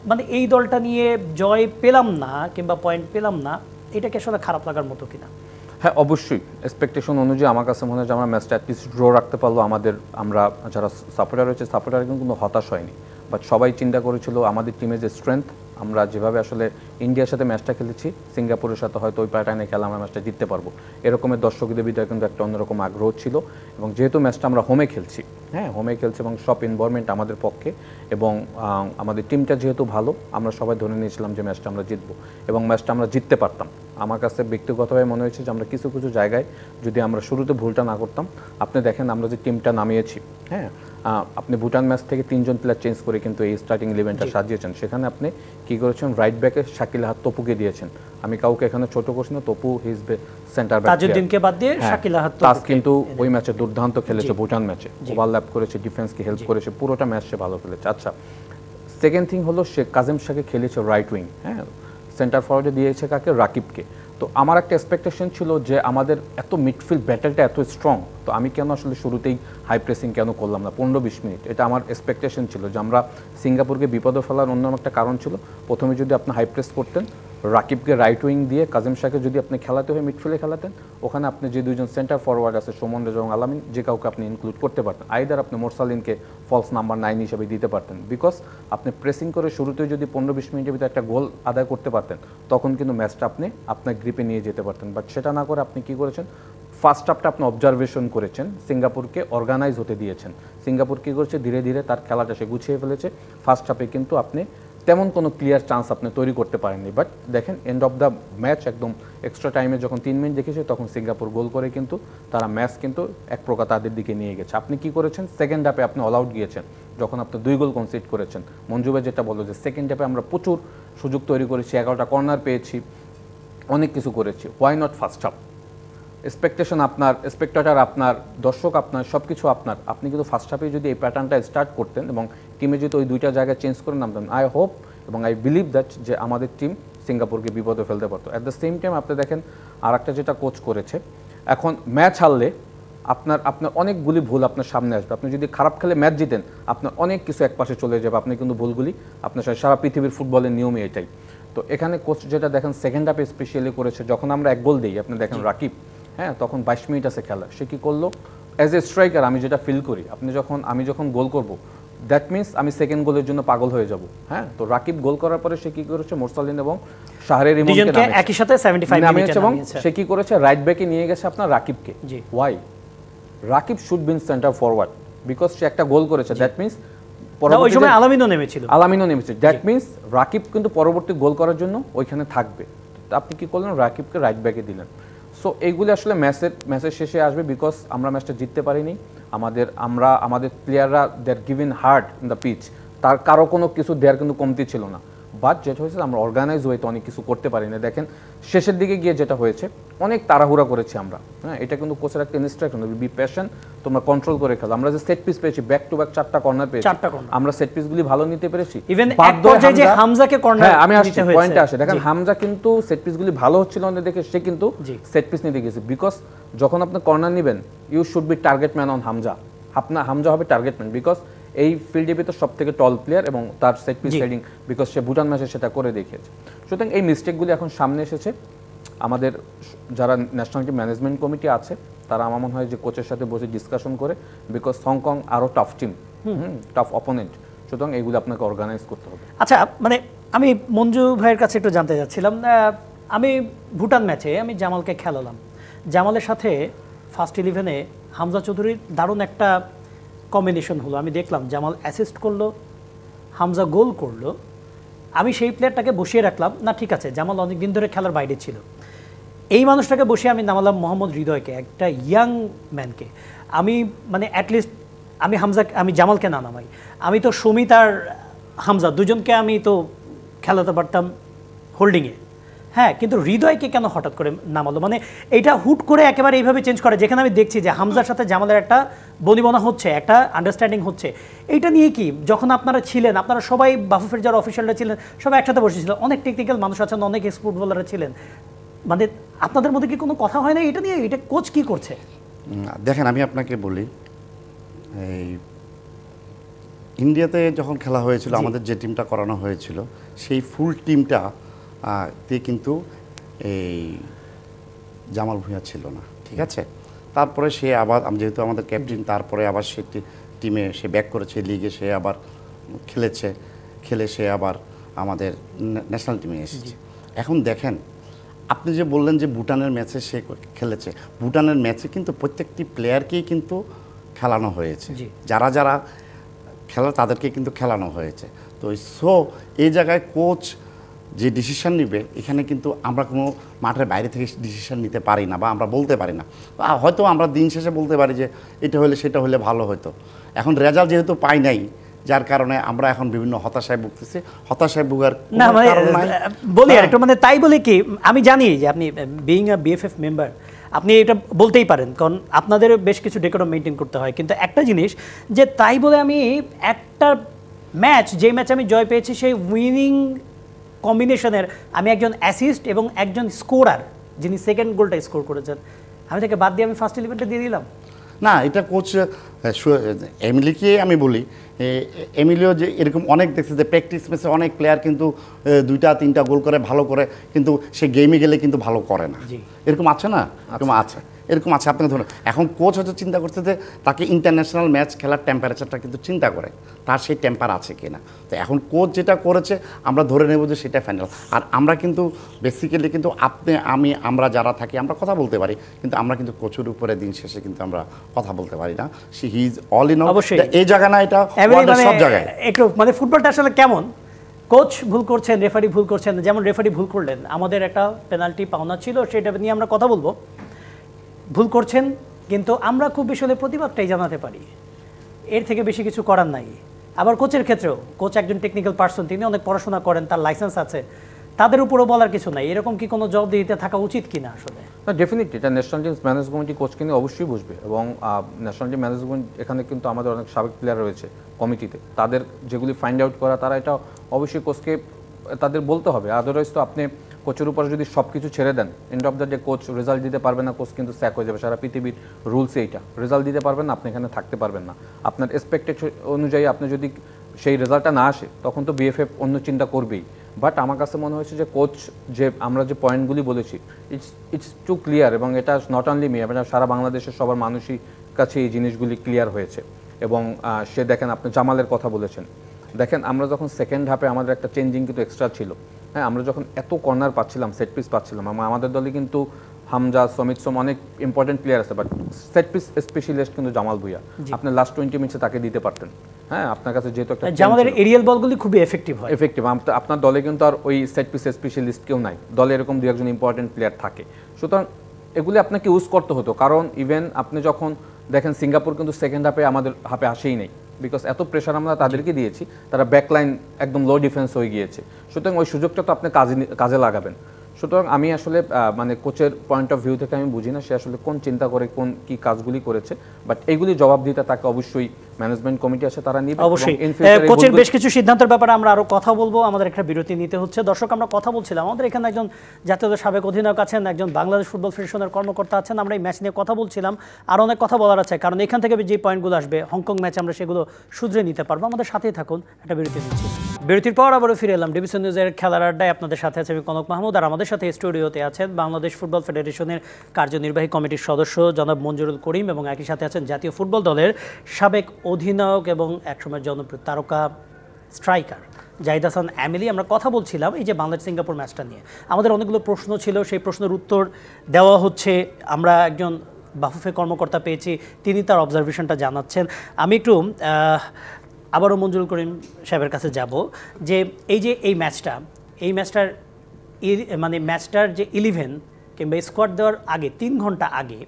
মানে এই দলটা নিয়ে জয় পেলাম না কিংবা পয়েন্ট পেলাম না, এটাকে আসলে খারাপ লাগার মতো কিনা? হ্যাঁ, অবশ্যই এক্সপেকটেশন অনুযায়ী আমার কাছে মনে হয় যে আমরা ম্যাচটা অ্যাটলিস্ট ড্র রাখতে পারলো। আমরা যারা সাপোর্টার রয়েছে, সাপোর্টার কিন্তু কোনো হতাশ হয়নি, বাট সবাই চিন্তা করেছিল আমাদের টিমের যে স্ট্রেংথ, আমরা যেভাবে আসলে ইন্ডিয়ার সাথে ম্যাচটা খেলেছি, সিঙ্গাপুরের সাথে হয়তো ওই প্যাটার্নে খেলা আমরা ম্যাচটা জিততে পারবো, এরকমের দর্শকদের ভিতরে কিন্তু একটা অন্যরকম আগ্রহ ছিল। এবং যেহেতু ম্যাচটা আমরা হোমে খেলছি, হোমে খেলছি এবং সব এনভায়রনমেন্ট আমাদের পক্ষে, এবং আমাদের টিমটা যেহেতু ভালো, আমরা সবাই ধরে নিয়েছিলাম যে ম্যাচটা আমরা জিতবো এবং ম্যাচটা আমরা জিততে পারতাম। আমার কাছে ব্যক্তিগতভাবে মনে হয়েছে যে আমরা কিছু কিছু জায়গায় যদি আমরা শুরুতে ভুলটা না করতাম, আপনি দেখেন আমরা যে টিমটা নামিয়েছি, আপনি ভুটান ম্যাচ থেকে 3জন প্লেয়ার চেঞ্জ করে কিন্তু এই স্টার্টিং ইলেভেনটা সাজিয়েছেন। সেখানে আপনি কি করেছেন, রাইট ব্যাকে শাকিল আহাদ তপুকে দিয়েছেন। আমি কাউকে এখানে ছোট করছি না, তপু হিজ সেন্টার ব্যাক, তাজউদ্দিনকে বাদ দিয়ে শাকিল আহাদ তাস কিন্তু ওই ম্যাচে দুর্দান্ত খেলেছে, ভুটান ম্যাচে ওভারল্যাপ করেছে, ডিফেন্সকে হেল্প করেছে, পুরোটা ম্যাচ সে ভালো খেলেছে। আচ্ছা, সেকেন্ড থিং হলো সে কাজেম শাহকে খেলেছে রাইট উইং, সেন্টার ফরওয়ার্ডে দিয়েছে কাকে, রাকিবকে। তো আমার একটা এক্সপেকটেশন ছিল যে আমাদের এত মিডফিল্ড ব্যাটেলটা এত স্ট্রং, তো আমি কেন আসলে শুরুতেই হাই প্রেসিং কেন করলাম না 15-20 মিনিট, এটা আমার এক্সপেকটেশন ছিল যে আমরা সিঙ্গাপুরকে বিপদে ফেলার অন্য একটা কারণ ছিল। প্রথমে যদি আপনি হাই প্রেস করতেন, রাকিবকে রাইট উইং দিয়ে কাজেম শাহকে যদি আপনি খেলাতে হয়ে মিডফিল্ডে খেলাতেন, ওখানে আপনি যে 2জন সেন্টার ফরওয়ার্ড আছে সুমন রেজা এবং আলামিন, যে কাউকে আপনি ইনক্লুড করতে পারতেন, আইদার আপনি মোরসালিনকে ফলস নাম্বার 9 হিসেবে দিতে পারতেন। বিকজ আপনি প্রেসিং করে শুরুতে যদি 15-20 মিনিটের ভিতরে একটা গোল আদায় করতে পারতেন, তখন কিন্তু ম্যাচটা আপনি আপনার গ্রিপে নিয়ে যেতে পারতেন। বাট সেটা না করে আপনি কি করেছেন, ফার্স্ট হাফটা আপনি অবজারভেশন করেছেন, সিঙ্গাপুরকে অর্গানাইজ হতে দিয়েছেন। সিঙ্গাপুর কী করেছে, ধীরে ধীরে তার খেলাটা সে গুছিয়ে ফেলেছে। ফার্স্ট হাফে কিন্তু আপনি তেমন কোনো ক্লিয়ার চান্স আপনি তৈরি করতে পারেননি। বাট দেখেন এন্ড অফ দ্য ম্যাচ একদম এক্সট্রা টাইমে যখন 3 মিনিট দেখেছে, তখন সিঙ্গাপুর গোল করে কিন্তু তারা ম্যাচ কিন্তু এক প্রকার তাদের দিকে নিয়ে গেছে। আপনি কি করেছেন, সেকেন্ড হাফে আপনি অল আউট গিয়েছেন, যখন আপনি 2 গোল কনসিড করেছেন। মঞ্জু ভাই যেটা বললো যে সেকেন্ড হাফে আমরা প্রচুর সুযোগ তৈরি করেছি, 11টা কর্নার পেয়েছি, অনেক কিছু করেছি, why not first half? Expectation আপনার, এক্সপেক্টেটার আপনার, দর্শক আপনার, সব কিছু আপনার। আপনি কিন্তু ফার্স্ট হাফে যদি এই প্যাটার্নটা স্টার্ট করতেন এবং টিমে যদি ওই 2টা জায়গায় চেঞ্জ করে নামতেন, আই হোপ এবং আই বিলিভ দ্যাট যে আমাদের টিম সিঙ্গাপুরকে বিপদে ফেলতে পারতো। অ্যাট দ্য সেম টাইম আপনি দেখেন আর একটা যেটা কোচ করেছে, এখন ম্যাচ হারলে আপনার অনেকগুলি ভুল আপনার সামনে আসবে। আপনি যদি খারাপ খেলে ম্যাচ জিতেন, আপনার অনেক কিছু একপাশে চলে যাবে, আপনি কিন্তু ভুলগুলি আপনার সারা পৃথিবীর ফুটবলের নিয়মই এটাই। তো এখানে কোচ যেটা দেখেন সেকেন্ড হাফে স্পেশালি করেছে, যখন আমরা 1 গোল দিই, আপনি দেখেন রাকিব, তখন 22 মিনিট আছে খেলা, সে কী করলো, অ্যাজ এ স্ট্রাইকার আমি যেটা ফিল করি, আমি যখন গোল করব, দ্যাট মিনস আমি সেকেন্ড গোলের জন্য পাগল হয়ে যাব। তো রাকিব গোল করার পরে সে কি করেছে, মোরসালিন এবং শাহরের ইমামকে একই সাথে 75 মিনিটে এবং সে কি করেছে, রাইট ব্যাকে নিয়ে গেছে আপনার রাকিবকে। Why Rakib should been centre forward, because সে একটা গোল করেছে, দ্যাট মিনস ওই সময় আলামিনও নেমেছিল, দ্যাট মিনস রাকিব কিন্তু পরবর্তী গোল করার জন্য ওইখানে থাকবে। আপনি কি করলেন, রাকিবকে রাইট ব্যাকে দিলেন। সো এইগুলি আসলে ম্যাচের শেষে আসবে, বিকজ আমরা ম্যাচটা জিততে পারিনি। আমাদের প্লেয়াররা they are given hard in the pitch, তার কারো কোনো কিছু দেয়ার কিন্তু কমতি ছিল না। বাট যেটা হয়েছে আমরা অর্গানাইজ ওয়েতে অনেক কিছু করতে পারি না। দেখেন শেষের দিকে গিয়ে যেটা হয়েছে, অনেক তাড়াহুড়া করেছি আমরা, হ্যাঁ এটা কিন্তু কোচের একটা ইনস্ট্রাকশন, বি পেশেন্ট, তোমরা কন্ট্রোল করে খেলো। আমরা যে সেট পিস পেয়েছি ব্যাক টু ব্যাক 4টা কর্নার পেয়েছি, আমরা সেট পিসগুলি ভালো নিতে পেরেছি। ইভেন এক পর্যায়ে যে হামজাকে কর্নার, হ্যাঁ আমি আসছি পয়েন্টে আসে, দেখেন হামজা কিন্তু সেট পিসগুলি ভালো হচ্ছিল না দেখে সে কিন্তু সেট পিস নিতে গেছে। বিকজ যখন আপনি কর্নার নেবেন you should be target man on Hamza, আপনার হামজা হবে টার্গেট ম্যান, বিকজ এই ফিল্ডে ভিতর সব থেকে টল প্লেয়ার এবং তার সেট পিস হেডিং, বিকজ সে ভুটান ম্যাচে সেটা করে দেখিয়েছে। সুতরাং এই মিস্টেকগুলি এখন সামনে এসেছে। আমাদের যারা ন্যাশনাল টিম ম্যানেজমেন্ট কমিটি আছে তারা আমার মনে হয় যে কোচের সাথে বসে ডিসকাশন করে, বিকজ হংকং আরও টাফ টিম, টাফ অপোনেন্ট, সুতরাং এইগুলো আপনাকে অর্গানাইজ করতে হবে। আচ্ছা, মানে আমি মঞ্জু ভাইয়ের কাছে একটু জানতে চাচ্ছিলাম, আমি ভুটান ম্যাচে আমি জামালকে খেলালাম, জামালের সাথে ফার্স্ট 11-এ হামজা চৌধুরীর দারুণ একটা কম্বিনেশন হলো। আমি দেখলাম জামাল অ্যাসিস্ট করলো, হামজা গোল করলো, আমি সেই প্লেয়ারটাকে বসিয়ে রাখলাম না, ঠিক আছে জামাল অনেক দিন ধরে খেলার বাইরে ছিল, এই মানুষটাকে বসিয়ে আমি নামালাম মোহাম্মদ হৃদয়কে, একটা ইয়াং ম্যানকে। আমি মানে অ্যাটলিস্ট আমি জামালকে না নামাই, আমি তো সুমিত আর হামজা দুজনকে আমি তো খেলাতে পারতাম হোল্ডিংয়ে, হ্যাঁ, কিন্তু হৃদয়কে কেন হঠাৎ করে নামালো? মানে এইটা হুট করে একেবারে এইভাবে চেঞ্জ করে, যেখানে আমি দেখছি যে হামজার সাথে জামালের একটা বনিবনা হচ্ছে, একটা আন্ডারস্ট্যান্ডিং হচ্ছে, এইটা নিয়ে কি যখন আপনারা ছিলেন, আপনারা সবাই বাফুফের যারা অফিসিয়ালরা ছিলেন সবাই একসাথে বসেছিলেন, অনেক টেকনিক্যাল মানুষ আছেন, অনেক এক্স ফুটবলাররা ছিলেন, মানে আপনাদের মধ্যে কি কোনো কথা হয় না এটা নিয়ে? এটা কোচ কি করছে? দেখেন আমি আপনাকে বলি, এই ইন্ডিয়াতে যখন খেলা হয়েছিল আমাদের যে টিমটা করানো হয়েছিল সেই ফুল টিমটা তে কিন্তু এই জামাল ভুঁইয়া ছিল না, ঠিক আছে। তারপরে সে আবার যেহেতু আমাদের ক্যাপ্টেন, তারপরে আবার সে টিমে সে ব্যাক করেছে, লিগে সে আবার খেলে সে আবার আমাদের ন্যাশনাল টিমে এসেছে। এখন দেখেন আপনি যে বললেন যে ভুটানের ম্যাচে সে খেলেছে, ভুটানের ম্যাচে কিন্তু প্রত্যেকটি প্লেয়ারকেই কিন্তু খেলানো হয়েছে, যারা যারা খেলা তাদেরকে কিন্তু খেলানো হয়েছে। তো এই জায়গায় কোচ যে ডিসিশন নেবে, এখানে কিন্তু আমরা কোনো মাঠের বাইরে থেকে ডিসিশন নিতে পারি না বা আমরা বলতে পারি না। হয়তো আমরা দিন শেষে বলতে পারি যে এটা হলে সেটা হলে ভালো হতো। এখন রেজাল্ট যেহেতু পাই নাই, যার কারণে আমরা এখন বিভিন্ন হতাশায় ভুগতেছি। হতাশায় ভোগার না মানে বলি আর একটু, মানে তাই বলে কি, আমি জানি যে আপনি বিইং আ বিএফএফ মেম্বার আপনি এটা বলতেই পারেন, কারণ আপনাদের বেশ কিছু ডেকোরাম মেনটেন করতে হয়, কিন্তু একটা জিনিস যে তাই বলে আমি একটা ম্যাচ, যে ম্যাচ আমি জয় পেয়েছি সেই উইনিং কম্বিনেশনের আমি একজন অ্যাসিস্ট এবং একজন স্কোরার যিনি সেকেন্ড গোলটা স্কোর করেছেন, আমি তাকে বাদ দিয়ে আমি ফার্স্ট 11টা দিয়ে দিলাম না। এটা কোচ এমিলিকে আমি বলি, এমিলিও যে এরকম অনেক দেখছে যে প্র্যাকটিস ম্যাচে অনেক প্লেয়ার কিন্তু 2-3টা গোল করে ভালো করে, কিন্তু সে গেমে গেলে কিন্তু ভালো করে না, এরকম আছে না, এরকম আছে আপনাকে ধরুন। এখন কোচ হয়তো চিন্তা করছে যে তাকে ইন্টারন্যাশনাল ম্যাচ খেলার টেম্পারেচারটা কিন্তু চিন্তা করে, তার সেই টেম্পার আছে কিনা। তো এখন কোচ যেটা করেছে আমরা ধরে নেব যে সেটা ফাইনাল। আর আমরা কিন্তু বেসিক্যালি কিন্তু আমরা যারা থাকি আমরা কথা বলতে পারি, কিন্তু আমরা কিন্তু কোচের উপরে দিন শেষে কিন্তু আমরা কথা বলতে পারি না। He is all in all, এই জায়গা না, এটা সব জায়গায় একটু মানে ফুটবলটা আসলে কেমন, কোচ ভুল করছেন, রেফারি ভুল করছেন, যেমন রেফারি ভুল করলেন, আমাদের একটা পেনাল্টি পাওনা ছিল, সেটা নিয়ে আমরা কথা বলবো, ভুল করছেন, কিন্তু আমরা খুব বেশি হলে প্রতিবাদটাই জানাতে পারি, এর থেকে বেশি কিছু করার নাই। আবার কোচের ক্ষেত্রেও, কোচ একজন টেকনিক্যাল পার্সন, তিনি অনেক পড়াশোনা করেন, তার লাইসেন্স আছে, তাদের উপরও বলার কিছু নাই। এরকম কি কোনো জবাবদিহিতে থাকা উচিত কিনা আসলে? না, ডেফিনেটলি এটা ন্যাশনাল টিম ম্যানেজ কমিটি কোচকে নিয়ে অবশ্যই বুঝবে, এবং ন্যাশনাল টিম ম্যানেজমেন্ট এখানে কিন্তু আমাদের অনেক সাবেক প্লেয়ার রয়েছে কমিটিতে, তাদের যেগুলি ফাইন্ড আউট করা তারা এটা অবশ্যই কোচকে তাদের বলতে হবে। আদারওয়াইজ তো আপনি কোচের উপর যদি সব কিছু ছেড়ে দেন, end of the day coach result দিতে পারবে না, কোচ কিন্তু স্যাক হয়ে যাবে। সারা পৃথিবীর রুলস এইটা, রেজাল্ট দিতে পারবেন না, আপনি এখানে থাকতে পারবেন না। আপনার এক্সপেক্টেড অনুযায়ী আপনি যদি সেই রেজাল্টটা না আসে, তখন তো বিএফএফ অন্য চিন্তা করবেই। বাট আমার কাছে মনে হয়েছে যে কোচ যে আমরা যে পয়েন্টগুলি বলেছি, ইটস টু ক্লিয়ার, এবং এটা নট অনলি মি, এটা সারা বাংলাদেশের সবার মানুষই কাছে এই জিনিসগুলি ক্লিয়ার হয়েছে। এবং সে দেখেন আপনি জামালের কথা বলেছেন, দেখেন আমরা যখন সেকেন্ড হাফে আমাদের একটা চেঞ্জিং কিন্তু এক্সট্রা ছিল, হ্যাঁ, আমরা যখন এত কর্নার পাচ্ছিলাম, সেট পিস পাচ্ছিলাম, আমাদের দলে কিন্তু হামজা, সমিত সোম অনেক ইম্পর্টেন্ট প্লেয়ার আছে, বাট সেট পিস স্পেশালিস্ট কিন্তু জামাল ভুঁইয়া। আপনি লাস্ট 20 মিনিটসে তাকে দিতে পারতেন, হ্যাঁ, আপনার কাছে যেহেতু একটা জামালের এরিয়াল বলগুলি খুবই এফেক্টিভ হয়। আপনার দলে কিন্তু আর ওই সেট পিস স্পেশালিস্ট কেউ নাই, দলে এরকম 2-1 ইম্পর্টেন্ট প্লেয়ার থাকে। সুতরাং এগুলি আপনাকে ইউজ করতে হতো, কারণ ইভেন আপনি যখন দেখেন সিঙ্গাপুর কিন্তু সেকেন্ড হাফে আমাদের হাফে আসেই নেই, বিকজ এত প্রেশার আমরা তাদেরকে দিয়েছি, তারা ব্যাকলাইন একদম লো ডিফেন্স হয়ে গিয়েছে। সুতরাং ওই সুযোগটা তো আপনি কাজে লাগাবেন। সুতরাং আমি আসলে মানে কোচের পয়েন্ট অফ ভিউ থেকে আমি বুঝি না সে আসলে কোন চিন্তা করে কি কাজগুলি করেছে, বাট এইগুলি জবাব দিতে তাকে অবশ্যই ম্যানেজমেন্ট কমিটি আছে তারা নিবে। অবশ্যই কোচের বেশ কিছু সিদ্ধান্তের ব্যাপারে আমরা আরো কথা বলবো, আমাদের একটা বিরতি নিতে হচ্ছে। দর্শক, আমরা কথা বলছিলাম, আমাদের এখানে একজন জাতীয় দলের সাবেক অধিনায়ক আছেন, একজন বাংলাদেশ ফুটবল ফেডারেশনের কর্মকর্তা আছেন। আমরা এই ম্যাচ নিয়ে কথা বলছিলাম, আর অনেক কথা বলার আছে, কারণ এখান থেকে যে পয়েন্টগুলো আসবে হংকং ম্যাচ আমরা সেগুলো শুধরে নিতে পারবো। আমাদের সাথেই থাকুন, একটা বিরতি নিচ্ছি। বিরতির পর আবারও ফিরে এলাম ডিবিসি নিউজের খেলার আড্ডায়। আপনাদের সাথে আছে আমি কনক মাহমুদ, আর আমাদের সাথে স্টুডিওতে আছেন বাংলাদেশ ফুটবল ফেডারেশনের কার্যনির্বাহী কমিটির সদস্য জনাব মঞ্জুরুল করিম, এবং একই সাথে আছেন জাতীয় ফুটবল দলের সাবেক অধিনায়ক এবং একসময়ের জনপ্রিয় তারকা স্ট্রাইকার জাহিদ হাসান এমিলি। আমরা কথা বলছিলাম এই যে বাংলাদেশ সিঙ্গাপুর ম্যাচটা নিয়ে, আমাদের অনেকগুলো প্রশ্ন ছিল, সেই প্রশ্নের উত্তর দেওয়া হচ্ছে। আমরা একজন বাফুফে কর্মকর্তা পেয়েছি, তিনি তার অবজারভেশনটা জানাচ্ছেন। আমি একটু আবারও মঞ্জুরুল করিম সাহেবের কাছে যাব, যে এই ম্যাচটার মানে ম্যাচটার যে 11 কিংবা স্কোয়াড দেওয়ার আগে 3 ঘন্টা আগে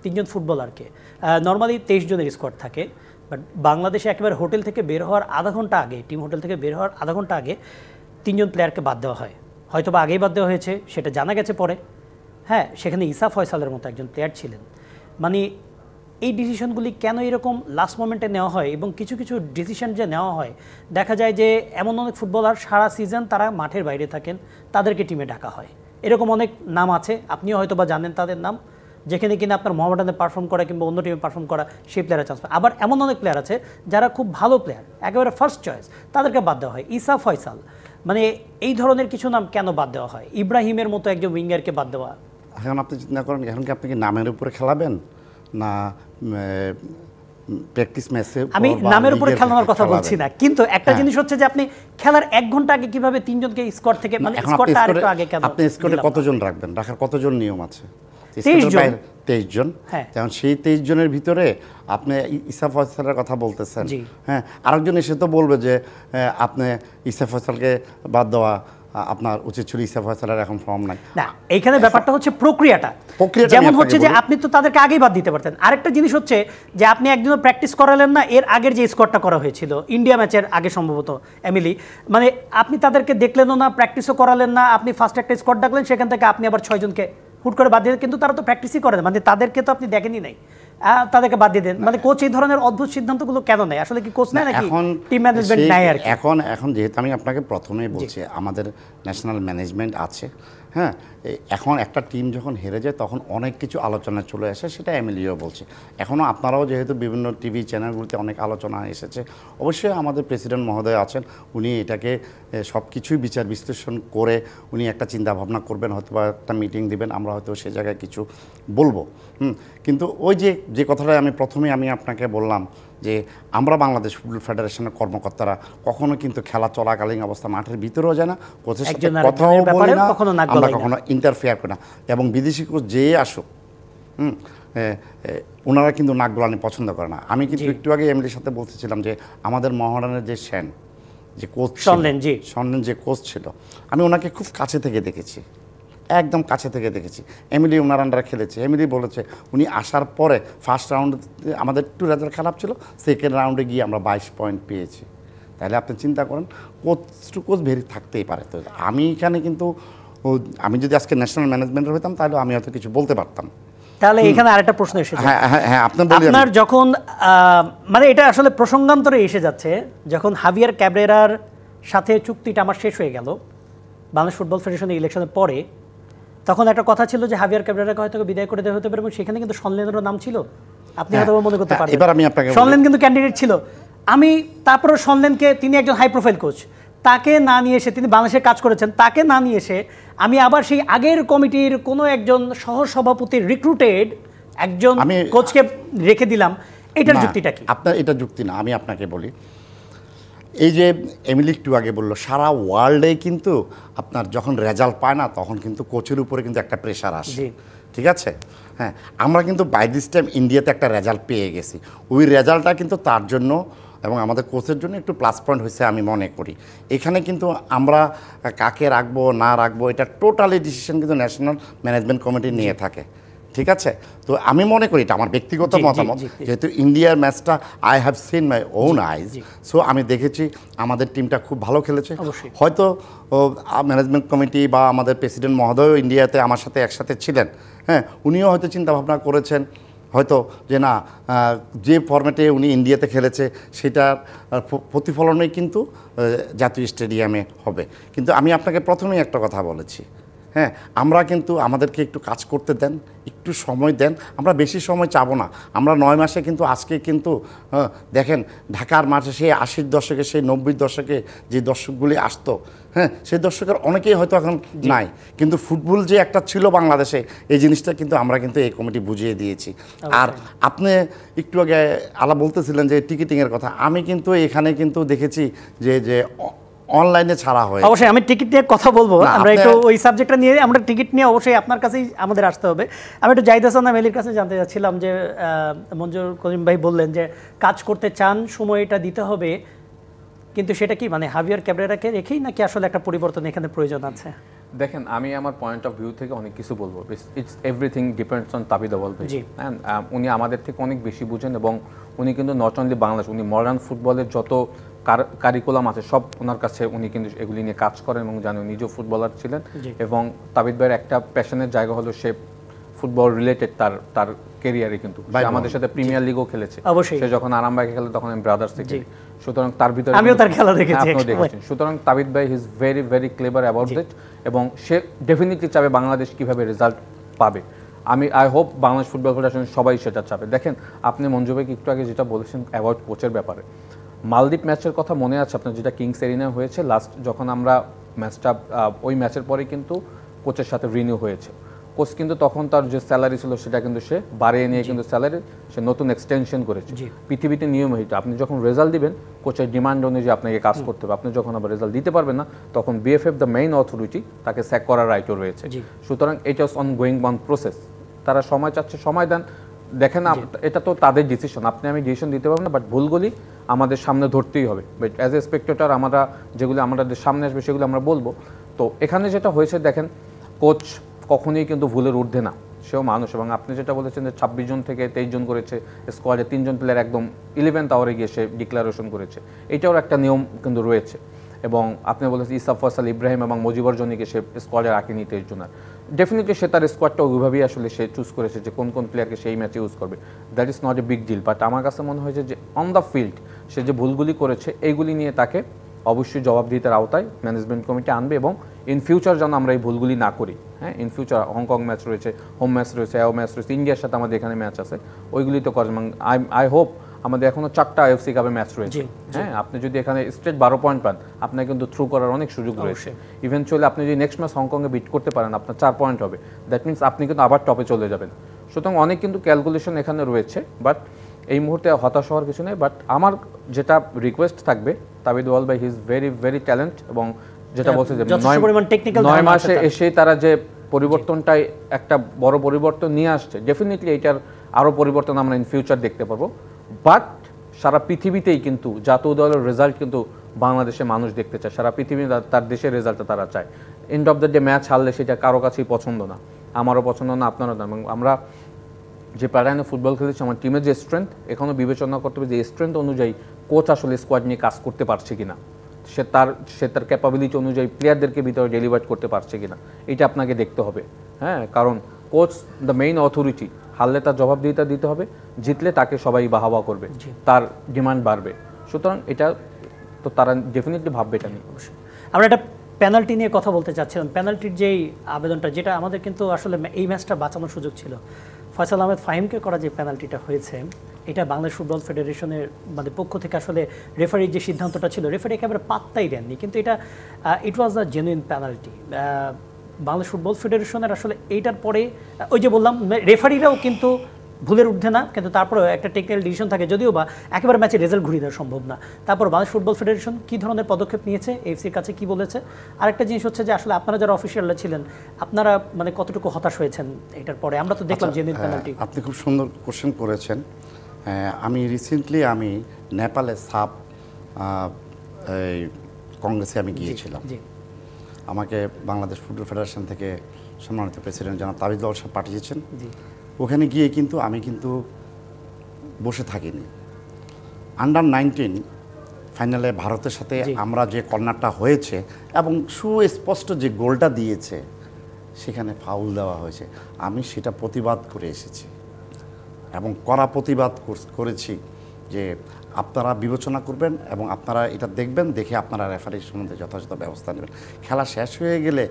3জন ফুটবলারকে, নর্মালি 23 জনের স্কোয়াড থাকে, বাট বাংলাদেশে একেবারে হোটেল থেকে বের হওয়ার আধা ঘন্টা আগে, টিম হোটেল থেকে বের হওয়ার আধা ঘন্টা আগে 3জন প্লেয়ারকে বাদ দেওয়া হয়। হয়তো বা আগেই বাদ দেওয়া হয়েছে, সেটা জানা গেছে পরে। হ্যাঁ, সেখানে ইসা ফয়সালের মতো একজন প্লেয়ার ছিলেন। মানে এই ডিসিশনগুলি কেন এরকম লাস্ট মোমেন্টে নেওয়া হয়, এবং কিছু কিছু ডিসিশন যে নেওয়া হয়, দেখা যায় যে এমন অনেক ফুটবলার সারা সিজন তারা মাঠের বাইরে থাকেন, তাদেরকে টিমে ডাকা হয়। এরকম অনেক নাম আছে, আপনিও হয়তো বা জানেন তাদের নাম, যেখানে কিনা আপনার মোহামেডানে পারফর্ম করা কিংবা অন্য টিমে পারফর্ম করা সেই প্লেয়ারের চান্স পায়। আবার এমন অনেক প্লেয়ার আছে যারা খুব ভালো প্লেয়ার, একেবারে ফার্স্ট চয়েস, তাদেরকে বাদ দেওয়া হয়। ইসা ফয়সাল, মানে এই ধরনের কিছু নাম কেন বাদ দেওয়া হয়? ইব্রাহিমের মতো একজন উইঙ্গারকে বাদ দেওয়া। এখন আপনি চিন্তা করেন, এখন কি আপনি কি নামের উপরে খেলাবেন না প্র্যাকটিস ম্যাচে? আমি নামের উপরে খেলানোর কথা বলছি না, কিন্তু একটা জিনিস হচ্ছে যে আপনি খেলার 1 ঘন্টা আগে কিভাবে 3 জনকে স্কোয়াড থেকে, মানে স্কোয়াডটা আরেকটু আগে কেন? আপনি স্কোয়াডে কতজন রাখবেন? রাখার কতজন নিয়ম আছে? 23 জন। যেমন সেই 23 জনের ভিতরে আপনি ইসা ফয়সালের কথা বলতেছেন, হ্যাঁ, আরেকজন এসে তো বলবে যে আপনি ইসা ফয়সালকে বাদ দেওয়া আপনার উচিত ছিল, ইসা ফয়সালের এখন ফর্ম নাই। না, এইখানে ব্যাপারটা হচ্ছে প্রক্রিয়াটা যেমন হচ্ছে যে আপনি তো তাদেরকে আগেই বাদ দিতে পারতেন। আরেকটা জিনিস হচ্ছে যে আপনি একদিনও প্র্যাকটিস করালেন না, এর আগের যে স্কোয়াডটা করা হয়েছিল ইন্ডিয়া ম্যাচের আগে সম্ভবত এমিলি, মানে আপনি তাদেরকে দেখলেনও না, প্র্যাকটিসও করালেন না, আপনি ফার্স্ট একটা স্কোয়াড ডাকলেন, সেখান থেকে আপনি আবার 6 জনকে হুট করে বাদ দিয়ে, কিন্তু তারা তো প্র্যাকটিসই করে না, মানে তাদেরকে তো আপনি দেখেনই নাই, তাদেরকে বাদ দিয়ে দেন। মানে কোচ এই ধরনের অদ্ভুত সিদ্ধান্তগুলো কেন নেয়? আসলে কি কোচ নেয় নাকি টিম ম্যানেজমেন্ট নেয়? আর এখন যেহেতু আমি আপনাকে প্রথমেই বলছি আমাদের ন্যাশনাল ম্যানেজমেন্ট আছে, হ্যাঁ, এখন একটা টিম যখন হেরে যায় তখন অনেক কিছু আলোচনা চলে আসে, সেটা এমএলএও বলছে। এখনও আপনারাও যেহেতু বিভিন্ন টিভি চ্যানেলগুলিতে অনেক আলোচনা এসেছে, অবশ্যই আমাদের প্রেসিডেন্ট মহোদয় আছেন, উনি এটাকে সব কিছুই বিচার বিশ্লেষণ করে উনি একটা চিন্তা ভাবনা করবেন, হয়তো বা একটা মিটিং দিবেন, আমরা হয়তো সে জায়গায় কিছু বলবো। কিন্তু ওই যে কথাটা আমি প্রথমেই আপনাকে বললাম যে আমরা বাংলাদেশ ফুটবল ফেডারেশনের কর্মকর্তারা কখনো কিন্তু খেলা চলাকালীন অবস্থা মাঠের ভিতরেও যায় না, কোচের সাথে কথাও বলি না, আমরা কখনো ইন্টারফেয়ার করি না, এবং বিদেশি কোচ যেয়ে আসুক ওনারা কিন্তু নাক গলানি পছন্দ করে না। আমি কিন্তু একটু আগে এমডির সাথে বলতেছিলাম যে আমাদের মহারানের যে যে কোচ সনলেন যে কোচ ছিল, আমি ওনাকে খুব কাছে থেকে দেখেছি, একদম কাছে থেকে দেখেছি। এমিলি ওনার আন্ডারে খেলেছে। এমিলি বলেছে উনি আসার পরে ফার্স্ট রাউন্ডে আমাদের একটু রেজাল্ট খারাপ ছিল, সেকেন্ড রাউন্ডে গিয়ে আমরা 22 পয়েন্ট পেয়েছি। তাহলে আপনি চিন্তা করেন কোচ টু কোচ ভেরি থাকতেই পারে। তো আমি এখানে কিন্তু আমি যদি আজকে ন্যাশনাল ম্যানেজমেন্টের হইতাম তাহলে আমি হয়তো কিছু বলতে পারতাম। তাহলে এখানে আরেকটা প্রশ্ন এসে যায়। হ্যাঁ, আপনার যখন মানে এটা আসলে প্রসঙ্গান্তরে এসে যাচ্ছে, যখন হাভিয়ার ক্যাব্রেরার সাথে চুক্তিটা আমার শেষ হয়ে গেল বাংলাদেশ ফুটবল ফেডারেশনের ইলেকশনের পরে, তখন একটা কথা ছিল যে হাভিয়ার ক্যাব্রেরাকে হয়তো বিদায় করে দেওয়া হতে পারে, এবং সেখানে কিন্তু সনলেনেরও নাম ছিল। আপনি হয়তো মনে করতে পারবেন, এবার আমি আপনাকে সনলেন কিন্তু ক্যান্ডিডেট ছিল। আমি তারপরে সনলেনকে, তিনি একজন হাই প্রোফাইল কোচ, তাকে না নিয়ে এসে, তিনি বাংলাদেশে কাজ করেছেন, তাকে না নিয়ে এসে আমি আবার সেই আগের কমিটির কোনো একজন সহসভাপতির রিক্রুটেড একজন কোচকে রেখে দিলাম, এটার যুক্তিটা কি? আপনার এটা যুক্তি না। আমি আপনাকে বলি, এই যে এমিলি একটু আগে বললো, সারা ওয়ার্ল্ডে কিন্তু আপনার যখন রেজাল্ট পায় না তখন কিন্তু কোচের উপরে কিন্তু একটা প্রেশার আসে, ঠিক আছে? হ্যাঁ, আমরা কিন্তু বাই দিস টাইম ইন্ডিয়াতে একটা রেজাল্ট পেয়ে গেছি। ওই রেজাল্টটা কিন্তু তার জন্য এবং আমাদের কোচের জন্য একটু প্লাস পয়েন্ট হয়েছে আমি মনে করি। এখানে কিন্তু আমরা কাকে রাখবো না রাখবো এটা টোটালি ডিসিশন কিন্তু ন্যাশনাল ম্যানেজমেন্ট কমিটি নিয়ে থাকে, ঠিক আছে, তো আমি মনে করি এটা আমার ব্যক্তিগত জি, জি, মতামত, জি, জি। যেহেতু ইন্ডিয়ার ম্যাচটা I have seen my own eyes, so আমি দেখেছি আমাদের টিমটা খুব ভালো খেলেছে। অবশ্যই। হয়তো ম্যানেজমেন্ট কমিটি বা আমাদের প্রেসিডেন্ট মহোদয়ও ইন্ডিয়াতে আমার সাথে একসাথে ছিলেন, হ্যাঁ, উনিও হয়তো চিন্তা ভাবনা করেছেন হয়তো যে না, যে ফরম্যাটে উনি ইন্ডিয়াতে খেলেছে সেটার প্রতিফলনই কিন্তু জাতীয় স্টেডিয়ামে হবে। কিন্তু আমি আপনাকে প্রথমেই একটা কথা বলেছি, হ্যাঁ, আমরা কিন্তু আমাদেরকে একটু কাজ করতে দেন, একটু সময় দেন, আমরা বেশি সময় চাবো না। আমরা 9 মাসে কিন্তু আজকে কিন্তু দেখেন ঢাকার মাঠে সেই 80-র দশকে, সেই 90-র দশকে যে দর্শকগুলি আসতো, হ্যাঁ, সেই দর্শকের অনেকেই হয়তো এখন নাই, কিন্তু ফুটবল যে একটা ছিল বাংলাদেশে, এই জিনিসটা কিন্তু আমরা কিন্তু এই কমিটি বুঝিয়ে দিয়েছি। আর আপনি একটু আগে আলা বলতেছিলেন যে টিকিটিংয়ের কথা, আমি কিন্তু এখানে কিন্তু দেখেছি যে অনলাইনে ছাড়া হয়। অবশ্যই আমি টিকিট নিয়ে কথা বলবো, না, আমরা আপনি- একটু ওই সাবজেক্টটা নিয়ে, আমরা টিকিট নিয়ে অবশ্যই আপনার কাছেই আমাদের আসতে হবে। আমি একটু জাহিদ হাসান আলীর কাছে জানতে চাচ্ছিলাম যে মঞ্জুর করিম ভাই বললেন যে কাজ করতে চান, সময়টা দিতে হবে, কিন্তু সেটা কি মানে হাভিয়ার ক্যাবরেরাকে রেখেই নাকি আসলে একটা পরিবর্তন এখানে প্রয়োজন আছে? দেখেন, আমি আমার পয়েন্ট অফ ভিউ থেকে অনেক কিছু বলবো। ইটস এভরিথিং ডিপেন্ডস অন তাবিদ আউয়াল ভাই। জি। হ্যাঁ, উনি আমাদের থেকে অনেক বেশি বুঝেন, এবং উনি কিন্তু নট অনলি বাংলাদেশ, উনি মডার্ন ফুটবলের যত কারিকুলাম আছে সব ওনার কাছে, উনি কিন্তু এগুলি নিয়ে কাজ করেন এবং জানেন, নিজেও ফুটবলার ছিলেন। জি। এবং তাবিদ ভাইয়ের একটা প্যাশনের জায়গা হলো সে ফুটবল রিলেটেড, তার কেরিয়ারে কিন্তু সে আমাদের সাথে প্রিমিয়ার লিগও খেলেছে। অবশ্যই। সে যখন আরামবাগে খেলে তখন আমি ব্রাদার্সে খেলি, সুতরাং তার ভিতরে আমিও তার খেলা দেখেছি হ্যাঁ, আপনিও একসময়। দেখেছেন। সুতরাং তাবিদ ভাই is very very clever about that, এবং সে ডেফিনেটলি চাবে বাংলাদেশ কিভাবে রেজাল্ট পাবে। I hope Bangladesh football federation সবাই সেটা চাবে। দেখেন, আপনি মঞ্জু ভাইকে একটু আগে যেটা বলেছেন অ্যাবাউট কোচের ব্যাপারে, মালদ্বীপ ম্যাচের কথা মনে আছে আপনার, যেটা কিংস এরিনায় হয়েছে লাস্ট, যখন আমরা ম্যাচটা ওই ম্যাচের পরেই কিন্তু কোচের সাথে রিনিউ হয়েছে। কোচ কিন্তু তখন তার যে স্যালারি ছিল সেটা কিন্তু সে বাড়িয়ে নিয়ে কিন্তু স্যালারি সে নতুন এক্সটেনশন করেছে। পৃথিবীতে নিয়ম এটা, আপনি যখন রেজাল্ট দিবেন কোচের ডিমান্ড অনুযায়ী আপনাকে কাজ করতে হবে। আপনি যখন আবার রেজাল্ট দিতে পারবেন না, তখন বিএফএফ দ্য মেইন অথরিটি তাকে স্যাক করার রাইটও রয়েছে। সুতরাং এটা অন গোয়িং অন প্রসেস, তারা সময় চাচ্ছে, সময় দেন। দেখেন, এটা তো তাদের ডিসিশন, আপনি আমি ডিসিশন দিতে পারবো না, বাট ভুলগুলি আমাদের সামনে ধরতেই হবে। বাট অ্যাজ এ স্পেক্টেটর আমরা যেগুলো আমাদের সামনে আসবে সেগুলো আমরা বলবো। তো এখানে যেটা হয়েছে দেখেন, কোচ কখনোই কিন্তু ভুলের ঊর্ধ্বে না, সেও মানুষ। এবং আপনি যেটা বলেছেন যে 26 জন থেকে 23 জন করেছে স্কোয়াডে, 3 জন প্লেয়ার একদম 11th আওয়ারে গিয়ে সে ডিক্লারেশন করেছে, এটাও একটা নিয়ম কিন্তু রয়েছে। এবং আপনি বলেছেন ইসাফ ফয়সাল, ইব্রাহিম এবং মজিবর জনিকে সে স্কোয়াডে রাখেনি 23 জনের। ডেফিনেটলি সে তার স্কোয়াডটা ওইভাবেই আসলে সে চুজ করেছে যে কোন কোন প্লেয়ারকে সেই ম্যাচে ইউজ করবে। That is not a big deal, but আমার কাছে মনে হয়েছে যে অন দ্য ফিল্ড সে যে ভুলগুলি করেছে এইগুলি নিয়ে তাকে অবশ্যই জবাবদিহিতার আওতায় ম্যানেজমেন্ট কমিটি আনবে, এবং ইন ফিউচার যেন আমরা এই ভুলগুলি না করি। হ্যাঁ, ইন ফিউচার হংকং ম্যাচ রয়েছে, হোম ম্যাচ রয়েছে, অ্যাও ম্যাচ রয়েছে, ইন্ডিয়ার সাথে আমাদের এখানে ম্যাচ আছে, ওইগুলি তো করে। আই হোপ আমাদের এখনো 4টা আইএফসি কাপে ম্যাচ রয়েছে। হ্যাঁ, আপনি যদি এখানে স্ট্রেট 12 পয়েন্ট পান, আপনার কিন্তু থ্রু করার অনেক সুযোগ রয়েছে। ইভেনচুয়ালি আপনি যদি নেক্সট ম্যাচ হংকংয়ে বিট করতে পারেন, আপনার 4 পয়েন্ট হবে, দ্যাট মিনস আপনি কিন্তু আবার টপে চলে যাবেন। সুতরাং অনেক কিন্তু ক্যালকুলেশন এখানে রয়েছে, বাট এই মুহূর্তে হতাশ হওয়ার কিছু নেই। বাট আমার যেটা রিকোয়েস্ট থাকবে, তাবিদ আউয়াল ভাই he is very very talent, এবং যেটা বলছে যে 9 মাসে এসে তারা যে পরিবর্তনটাই একটা বড় পরিবর্তন নিয়ে আসছে, ডেফিনেটলি এইটার আরও পরিবর্তন আমরা ইন ফিউচার দেখতে পারবো। বাট সারা পৃথিবীতেই কিন্তু জাতীয় দলের রেজাল্ট কিন্তু বাংলাদেশে মানুষ দেখতে চায়, সারা পৃথিবী তার দেশের রেজাল্টটা তারা চায়। And of the day match হারলে সেটা কারো কাছেই পছন্দ না, আমারও পছন্দ না, আপনারও না। এবং আমরা যে প্যাটার্নে ফুটবল খেলেছি, আমার টিমের যে স্ট্রেংথ, এখনও বিবেচনা করতে হবে যে স্ট্রেংথ অনুযায়ী কোচ আসলে স্কোয়াড নিয়ে কাজ করতে পারছে কিনা, সে তার ক্যাপাবিলিটি অনুযায়ী প্লেয়ারদেরকে ভিতরে ডেলিভার করতে পারছে কিনা, এটা আপনাকে দেখতে হবে। হ্যাঁ, কারণ কোচ দ্য মেইন অথরিটি, হারলে তার জবাবদিহিতা দিতে হবে, জিতলে তাকে সবাই বাহাবা করবে, তার ডিমান্ড বাড়বে। সুতরাং এটা তো তারা ডেফিনেটলি ভাববে এটা নিয়ে। আমরা একটা পেনাল্টি নিয়ে কথা বলতে চাচ্ছিলাম। পেনাল্টির যেই আবেদনটা, যেটা আমাদের কিন্তু আসলে এই ম্যাচটা বাঁচানোর সুযোগ ছিল, ফয়সাল আহমেদ ফাহিমকে করা যে পেনাল্টিটা হয়েছে, এটা বাংলাদেশ ফুটবল ফেডারেশনের মানে পক্ষ থেকে আসলে রেফারির যে সিদ্ধান্তটা ছিল, রেফারি একেবারে পাত্তাই দেননি, কিন্তু এটা it was a genuine penalty. Bangladesh football ফেডারেশনের আসলে এইটার পরে ওই যে বললাম, রেফারিরাও কিন্তু ভুলের ঊর্ধ্বে না, কিন্তু তারপরেও একটা টেকনিক্যাল ডিসিশন থাকে, যদিও বা একেবারে ম্যাচের রেজাল্ট ঘুরিয়ে দেওয়া সম্ভব না। তারপর বাংলাদেশ ফুটবল ফেডারেশন কী ধরনের পদক্ষেপ নিয়েছে, এফসির কাছে কি বলেছে। আরেকটা জিনিস হচ্ছে যে আসলে আপনারা যারা অফিসিয়ালরা ছিলেন, আপনারা মানে কতটুকু হতাশ হয়েছেন এটার পরে? আমরা তো দেখলাম জেনুইন পেনাল্টি। আপনি খুব সুন্দর কোশ্চেন করেছেন। আমি রিসেন্টলি নেপালে এই কংগ্রেসে আমি গিয়েছিলাম। আমাকে বাংলাদেশ ফুটবল ফেডারেশন থেকে সম্মানিত প্রেসিডেন্ট জনাব তাবিদ আউয়াল সাহেব পাঠিয়েছেন। ওখানে গিয়ে কিন্তু আমি কিন্তু বসে থাকিনি। আন্ডার 19 ফাইনালে ভারতের সাথে আমরা যে কর্নারটা হয়েছে এবং সুস্পষ্ট যে গোলটা দিয়েছে সেখানে ফাউল দেওয়া হয়েছে, আমি সেটা প্রতিবাদ করে এসেছি এবং কড়া প্রতিবাদ করেছি যে আপনারা বিবেচনা করবেন এবং আপনারা এটা দেখবেন, দেখে আপনারা রেফারির সম্বন্ধে যথাযথ ব্যবস্থা নেবেন। খেলা শেষ হয়ে গেলে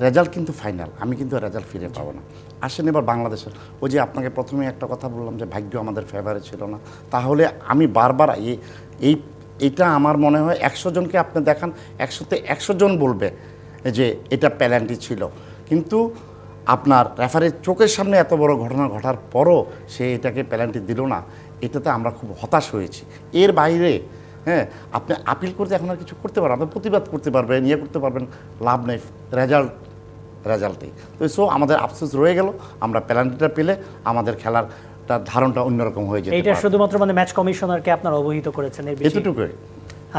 রেজাল্ট কিন্তু ফাইনাল, আমি কিন্তু রেজাল্ট ফিরে পাবো না। আসেন এবার বাংলাদেশের, ওই যে আপনাকে প্রথমে একটা কথা বললাম যে ভাগ্য আমাদের ফেভারে ছিল না, তাহলে আমি বারবার এইটা আমার মনে হয় 100 জনকে আপনি দেখান, 100তে 100 জন বলবে যে এটা পেনাল্টি ছিল, কিন্তু আপনার রেফারির চোখের সামনে এত বড় ঘটনা ঘটার পরও সে এটাকে পেনাল্টি দিল না, এটাতে আমরা খুব হতাশ হয়েছি। এর বাইরে আপনি আপিল করতে এখন আর কিছু করতে পারবেন, আপনি প্রতিবাদ করতে পারবেন, ইয়ে করতে পারবেন, লাভ নেই, রেজাল্টে তো সো আমাদের আফসোস রয়ে গেল। আমরা পেনাল্টিটা পেলে আমাদের খেলার ধারণটা অন্যরকম হয়ে যেত। এটা শুধুমাত্র মানে ম্যাচ কমিশনারকে আপনারা অবহিত করেছেন এই বিষয়ে? এতটুকুই।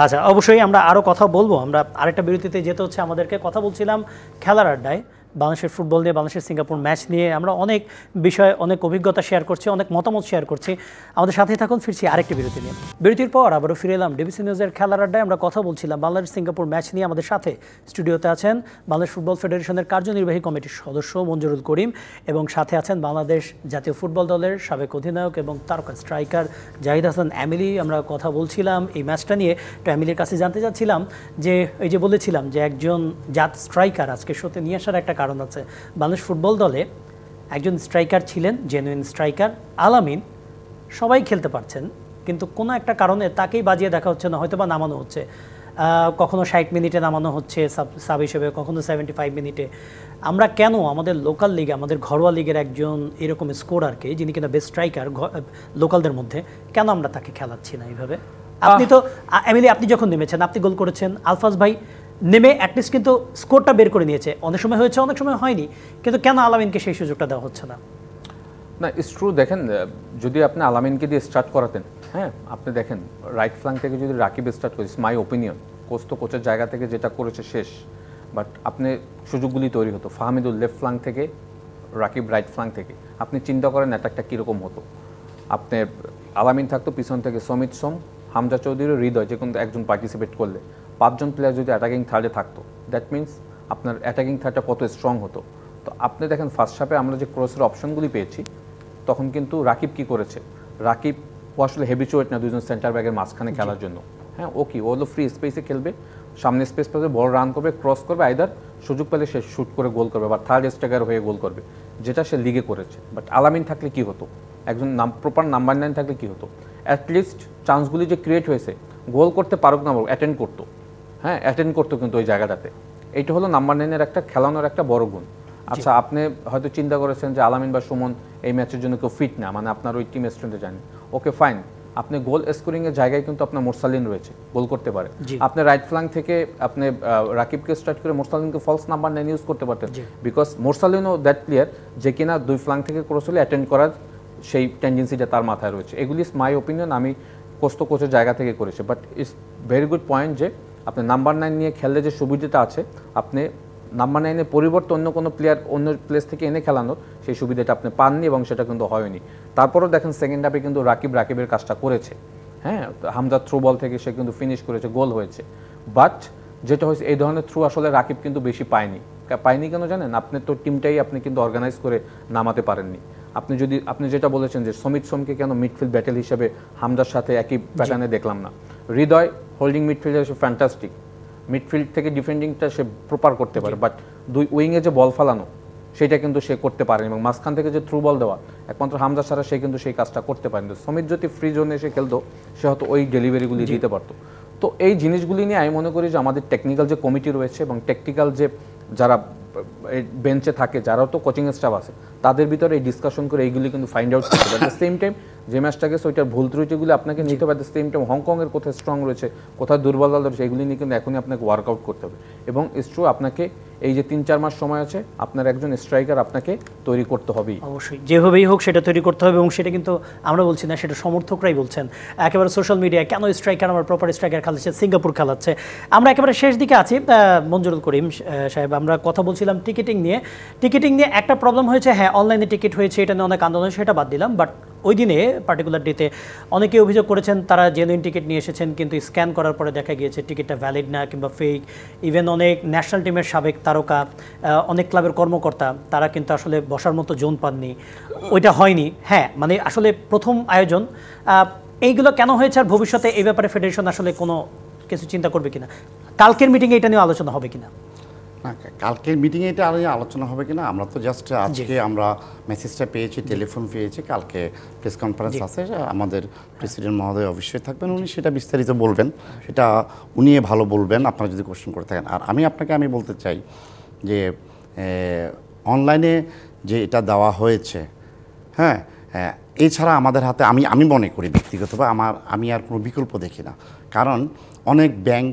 আচ্ছা, অবশ্যই আমরা আরও কথা বলবো। আমরা আরেকটা বিরতিতে যেতে হচ্ছে আমাদেরকে। কথা বলছিলাম খেলার আড্ডায় বাংলাদেশের ফুটবল নিয়ে, বাংলাদেশের সিঙ্গাপুর ম্যাচ নিয়ে। আমরা অনেক বিষয়, অনেক অভিজ্ঞতা শেয়ার করছি, অনেক মতামত শেয়ার করছি। আমাদের সাথেই থাকুন, ফিরছি আরেকটি বিরতি নিয়ে। বিরতির পর আবারও ফিরে এলাম ডিবিসি নিউজের খেলার আড্ডায়। আমরা কথা বলছিলাম বাংলাদেশ সিঙ্গাপুর ম্যাচ নিয়ে। আমাদের সাথে স্টুডিওতে আছেন বাংলাদেশ ফুটবল ফেডারেশনের কার্যনির্বাহী কমিটির সদস্য মঞ্জুরুল করিম, এবং সাথে আছেন বাংলাদেশ জাতীয় ফুটবল দলের সাবেক অধিনায়ক এবং তারকা স্ট্রাইকার জাহিদ হাসান এমিলি। আমরা কথা বলছিলাম এই ম্যাচটা নিয়ে। তো এমিলির কাছে জানতে চাচ্ছিলাম যে এই যে বলেছিলাম যে একজন জাত স্ট্রাইকার আজকে শোতে নিয়ে আসার একটা কারণ আছে। বাংলাদেশ ফুটবল দলে একজন স্ট্রাইকার ছিলেন, জেনুইন স্ট্রাইকার আলামিন। সবাই খেলতে পারছেন, কিন্তু কোনো একটা কারণে তাকেই বাজিয়ে দেখা হচ্ছে না, হয়তো বা নামানো হচ্ছে। কখনো 60 মিনিটে নামানো হচ্ছে সাব হিসেবে, কখনো 75 মিনিটে। আমরা কেন আমাদের লোকাল লিগে, আমাদের ঘরোয়া লিগের একজন এরকম স্কোরারকে, যিনি কিনা বেস্ট স্ট্রাইকার লোকালদের মধ্যে, কেন আমরা তাকে খেলাচ্ছি না এইভাবে? আপনি তো এমিলি, আপনি যখন নেমেছেন, আপনি গোল করেছেন। আলফাজ ভাই নেমে অ্যাটলিস্ট কিন্তু স্কোরটা বের করে নিয়েছে। অনেক সময় হয়েছে, অনেক সময় হয়নি, কিন্তু কেন আলামিনকে সেই সুযোগটা দেওয়া হচ্ছে না? না, ইটস ট্রু। দেখেন, যদি আপনি আলামিনকে দিয়ে স্টার্ট করাতেন, আপনি দেখেন রাইট ফ্ল্যাঙ্ক থেকে যদি রাকিব স্টার্ট করিস, মাই ওপিনিয়ন, কোচ তো কোচের জায়গা থেকে যেটা করেছে শেষ, বাট আপনি সুযোগগুলি তৈরি হতো। ফাহমিদুল লেফট ফ্ল্যাঙ্ক থেকে, রাকিব রাইট ফ্ল্যাঙ্ক থেকে। আপনি চিন্তা করেন অ্যাটাকটা কীরকম হতো। আপনি আলামিন থাকতো পিছন থেকে, সমিত সোম, হামজা চৌধুরী, হৃদয়, যে কোনো একজন পার্টিসিপেট করলে 5 জন প্লেয়ার যদি অ্যাটাকিং থার্ডে থাকতো, দ্যাট মিনস আপনার অ্যাটাকিং থার্ডটা কত স্ট্রং হতো। তো আপনি দেখেন ফার্স্ট হাফে আমরা যে ক্রসের অপশনগুলি পেয়েছি, তখন কিন্তু রাকিব কি করেছে, রাকিব ও আসলে হেবিচুয়েট না দুজন সেন্টার ব্যাগের মাঝখানে খেলার জন্য। ও কি, ও হলো ফ্রি স্পেসে খেলবে, সামনে স্পেস পাবে, বল রান করবে, ক্রস করবে, আইদার সুযোগ পেলে সে শুট করে গোল করবে বা থার্ড স্ট্রাইকার হয়ে গোল করবে, যেটা সে লিগে করেছে। বাট আলামিন থাকলে কি হতো, একজন প্রপার নাম্বার 9 থাকলে কি হতো, অ্যাটলিস্ট চান্সগুলি যে ক্রিয়েট হয়েছে, গোল করতে পারুক না পারুক, অ্যাটেন্ড করতো। অ্যাটেন্ড করতো কিন্তু ওই জায়গাটাতে। এইটা হলো নাম্বার 9-এর একটা খেলানোর একটা বড় গুণ। আচ্ছা, আপনি হয়তো চিন্তা করেছেন যে আলামিন বা সুমন এই ম্যাচের জন্য কেউ ফিট না, মানে আপনার ওই টিম স্ট্রেন্থে যায়নি। ওকে ফাইন, আপনি গোল স্কোরিংয়ের জায়গায় কিন্তু আপনার মোরসালিন রয়েছে, গোল করতে পারে। আপনি রাইট ফ্ল্যাঙ্ক থেকে আপনি রাকিবকে স্টার্ট করে মোরসালিনকে ফলস নাম্বার 9 ইউজ করতে পারতেন, বিকজ মোরসালিনও দ্যাট প্লেয়ার যে কিনা দুই ফ্ল্যাঙ্ক থেকে ক্রস হলে অ্যাটেন্ড করার সেই টেন্ডেন্সিটা তার মাথায় রয়েছে। এগুলি মাই ওপিনিয়ন, আমি কোচের জায়গা থেকে করেছি। But it's very good point যে আপনি নাম্বার 9 নিয়ে খেললে যে সুবিধাটা আছে, আপনি নাম্বার 9-এর পরিবর্তে অন্য কোনো প্লেয়ার অন্য প্লেস থেকে এনে খেলানোর সেই সুবিধাটা আপনি পাননি, এবং সেটা কিন্তু হয়নি। তারপরেও দেখেন সেকেন্ড হাফে কিন্তু রাকিবের কাজটা করেছে। হামজা থ্রু বল থেকে সে কিন্তু ফিনিশ করেছে, গোল হয়েছে। বাট যেটা হয়েছে, এই ধরনের থ্রু আসলে রাকিব কিন্তু বেশি পায়নি কেন জানেন? আপনি তো টিমটাই আপনি কিন্তু অর্গানাইজ করে নামাতে পারেননি। আপনি যেটা বলেছেন যে সমিত সোমকে কেন মিডফিল্ড ব্যাটেল হিসেবে হামজার সাথে একই প্যাটার্নে দেখলাম না। হৃদয় হোল্ডিং মিডফিল্ডে সে ফ্যান্টাস্টিক, মিডফিল্ড থেকে ডিফেন্ডিংটা সে প্রপার করতে পারে, বাট দুই উইংয়ে যে বল ফালানো সেটা কিন্তু সে করতে পারেনি, এবং মাঝখান থেকে যে থ্রু বল দেওয়া একমাত্র হামজা ছাড়া সে কিন্তু সেই কাজটা করতে পারেনি। সমিত যদি ফ্রি জোনে এসে খেলতো, সে হয়তো ওই ডেলিভারিগুলি দিতে পারতো। তো এই জিনিসগুলি নিয়ে আমি মনে করি যে আমাদের টেকনিক্যাল যে কমিটি রয়েছে এবং টেকনিক্যাল যে যারা বেঞ্চে থাকে, যারাও তো কোচিং স্টাফ আছে, তাদের ভিতরে এই ডিসকাশন করে এইগুলি কিন্তু ফাইন্ড আউট করতে হবে। অ্যাট দ্য সেম টাইম যে ম্যাচটা গেছে ওইটার ভুল ত্রুটিগুলি আপনাকে নিতে হবে। অ্যাট দ্য সেম টাইম হংকংয়ের কোথায় স্ট্রং রয়েছে, কোথায় দুর্বলতা রয়েছে, এগুলি নিয়ে কিন্তু এখনই আপনাকে ওয়ার্কআউট করতে হবে। এবং ইটস ট্রু, আপনাকে এই যে 3-4 মাস সময় আছে, আপনার একজন স্ট্রাইকার আপনাকে তৈরি করতে হবেই। অবশ্যই যেভাবেই হোক সেটা তৈরি করতে হবে, এবং সেটা কিন্তু আমরা বলছি না, সেটা সমর্থকরাই বলছেন একেবারে সোশ্যাল মিডিয়ায়, কেন স্ট্রাইকার আমার প্রপার স্ট্রাইকার খেলাচ্ছে, সিঙ্গাপুর খেলাচ্ছে। আমরা একেবারে শেষ দিকে আছি। মঞ্জুরুল করিম সাহেব, আমরা কথা বলছিলাম টিকিটিং নিয়ে। একটা প্রবলেম হয়েছে, হ্যাঁ অনলাইনে টিকিট হয়েছে, এটা নিয়ে অনেক আন্দোলন, সেটা বাদ দিলাম। বাট ওই দিনে পার্টিকুলার ডেতে অনেকে অভিযোগ করেছেন তারা জেনুইন টিকিট নিয়ে এসেছেন, কিন্তু স্ক্যান করার পরে দেখা গিয়েছে টিকিটটা ভ্যালিড না কিংবা ফেক। ইভেন অনেক ন্যাশনাল টিমের সাবেক তারকা, অনেক ক্লাবের কর্মকর্তা, তারা কিন্তু আসলে বসার মতো জোন পাননি, ওইটা হয়নি। হ্যাঁ মানে আসলে প্রথম আয়োজন, এইগুলো কেন হয়েছে, আর ভবিষ্যতে এই ব্যাপারে ফেডারেশন আসলে কোনো কিছু চিন্তা করবে কিনা, কালকের মিটিংয়ে এটা নিয়ে আলোচনা হবে কিনা? না, কালকের মিটিংয়ে এটা আলোচনা হবে কিনা, আমরা তো জাস্ট আজকে আমরা মেসেজটা পেয়েছি, টেলিফোন পেয়েছি, কালকে প্রেস কনফারেন্স আছে, আমাদের প্রেসিডেন্ট মহোদয় অবশ্যই থাকবেন, উনি সেটা বিস্তারিত বলবেন, সেটা উনি ভালো বলবেন আপনারা যদি কোশ্চেন করে থাকেন। আর আমি বলতে চাই যে অনলাইনে যে এটা দেওয়া হয়েছে, হ্যাঁ এছাড়া আমাদের হাতে আমি মনে করি ব্যক্তিগতভাবে আমি আর কোনো বিকল্প দেখি না। কারণ অনেক ব্যাংক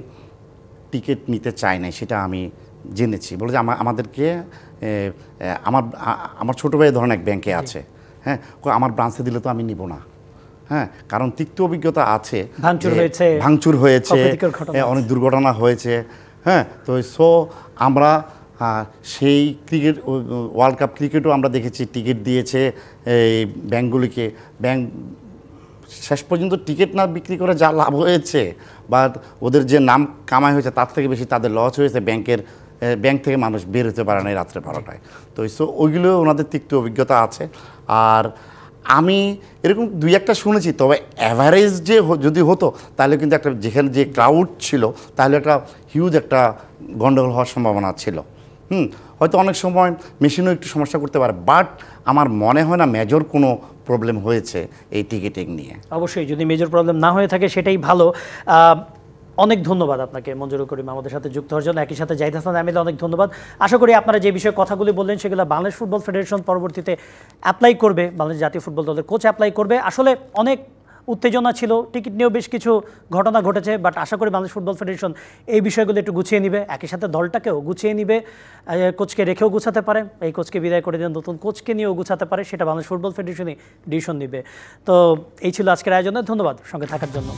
টিকিট নিতে চায় না, সেটা আমি জেনেছি, বলে যে আমাদেরকে আমার ছোটো ভাই ধরেন এক ব্যাংকে আছে, হ্যাঁ আমার ব্রাঞ্চে দিলে তো আমি নিব না, হ্যাঁ কারণ তিক্ত অভিজ্ঞতা আছে, ভাঙচুর হয়েছে, অনেক দুর্ঘটনা হয়েছে, হ্যাঁ তো আমরা সেই ক্রিকেট ওয়ার্ল্ড কাপ ক্রিকেটও আমরা দেখেছি, টিকিট দিয়েছে এই ব্যাংকগুলিকে, ব্যাংক শেষ পর্যন্ত টিকিট না বিক্রি করে যা লাভ হয়েছে বা ওদের যে নাম কামাই হয়েছে তার থেকে বেশি তাদের লস হয়েছে, ব্যাংক থেকে মানুষ বের হতে পারে না এই রাত্রে 12টায়। তো ওইগুলো ওনাদের তিক্ত অভিজ্ঞতা আছে। আর আমি এরকম 2-1টা শুনেছি, তবে অ্যাভারেজ যে যদি হতো তাহলে কিন্তু একটা যেখানে যে ক্রাউড ছিল তাহলে একটা হিউজ একটা গন্ডগোল হওয়ার সম্ভাবনা ছিল। হয়তো অনেক সময় মেশিনও একটু সমস্যা করতে পারে, বাট আমার মনে হয় না মেজর কোনো প্রবলেম হয়েছে এই টিকিটিং নিয়ে। অবশ্যই যদি মেজর প্রবলেম না হয়ে থাকে সেটাই ভালো। অনেক ধন্যবাদ আপনাকে মঞ্জুরুল করিম আমাদের সাথে যুক্ত হওয়ার জন্য, একই সাথে জাহিদ হাসান আহমেদ অনেক ধন্যবাদ। আশা করি আপনারা যে বিষয়ে কথাগুলি বললেন সেগুলো বাংলাদেশ ফুটবল ফেডারেশন পরবর্তীতে অ্যাপ্লাই করবে, বাংলাদেশ জাতীয় ফুটবল দলের কোচ অ্যাপ্লাই করবে। আসলে অনেক উত্তেজনা ছিল, টিকিট নিয়েও বেশ কিছু ঘটনা ঘটেছে, বাট আশা করি বাংলাদেশ ফুটবল ফেডারেশন এই বিষয়গুলো একটু গুছিয়ে নিবে, একই সাথে দলটাকেও গুছিয়ে নিবে, কোচকে রেখেও গুছাতে পারে, এই কোচকে বিদায় করে দিয়ে নতুন কোচকে নিয়েও গুছাতে পারে, সেটা বাংলাদেশ ফুটবল ফেডারেশনই ডিসিশন নিবে। তো এই ছিল আজকের আয়োজনে, ধন্যবাদ সঙ্গে থাকার জন্য।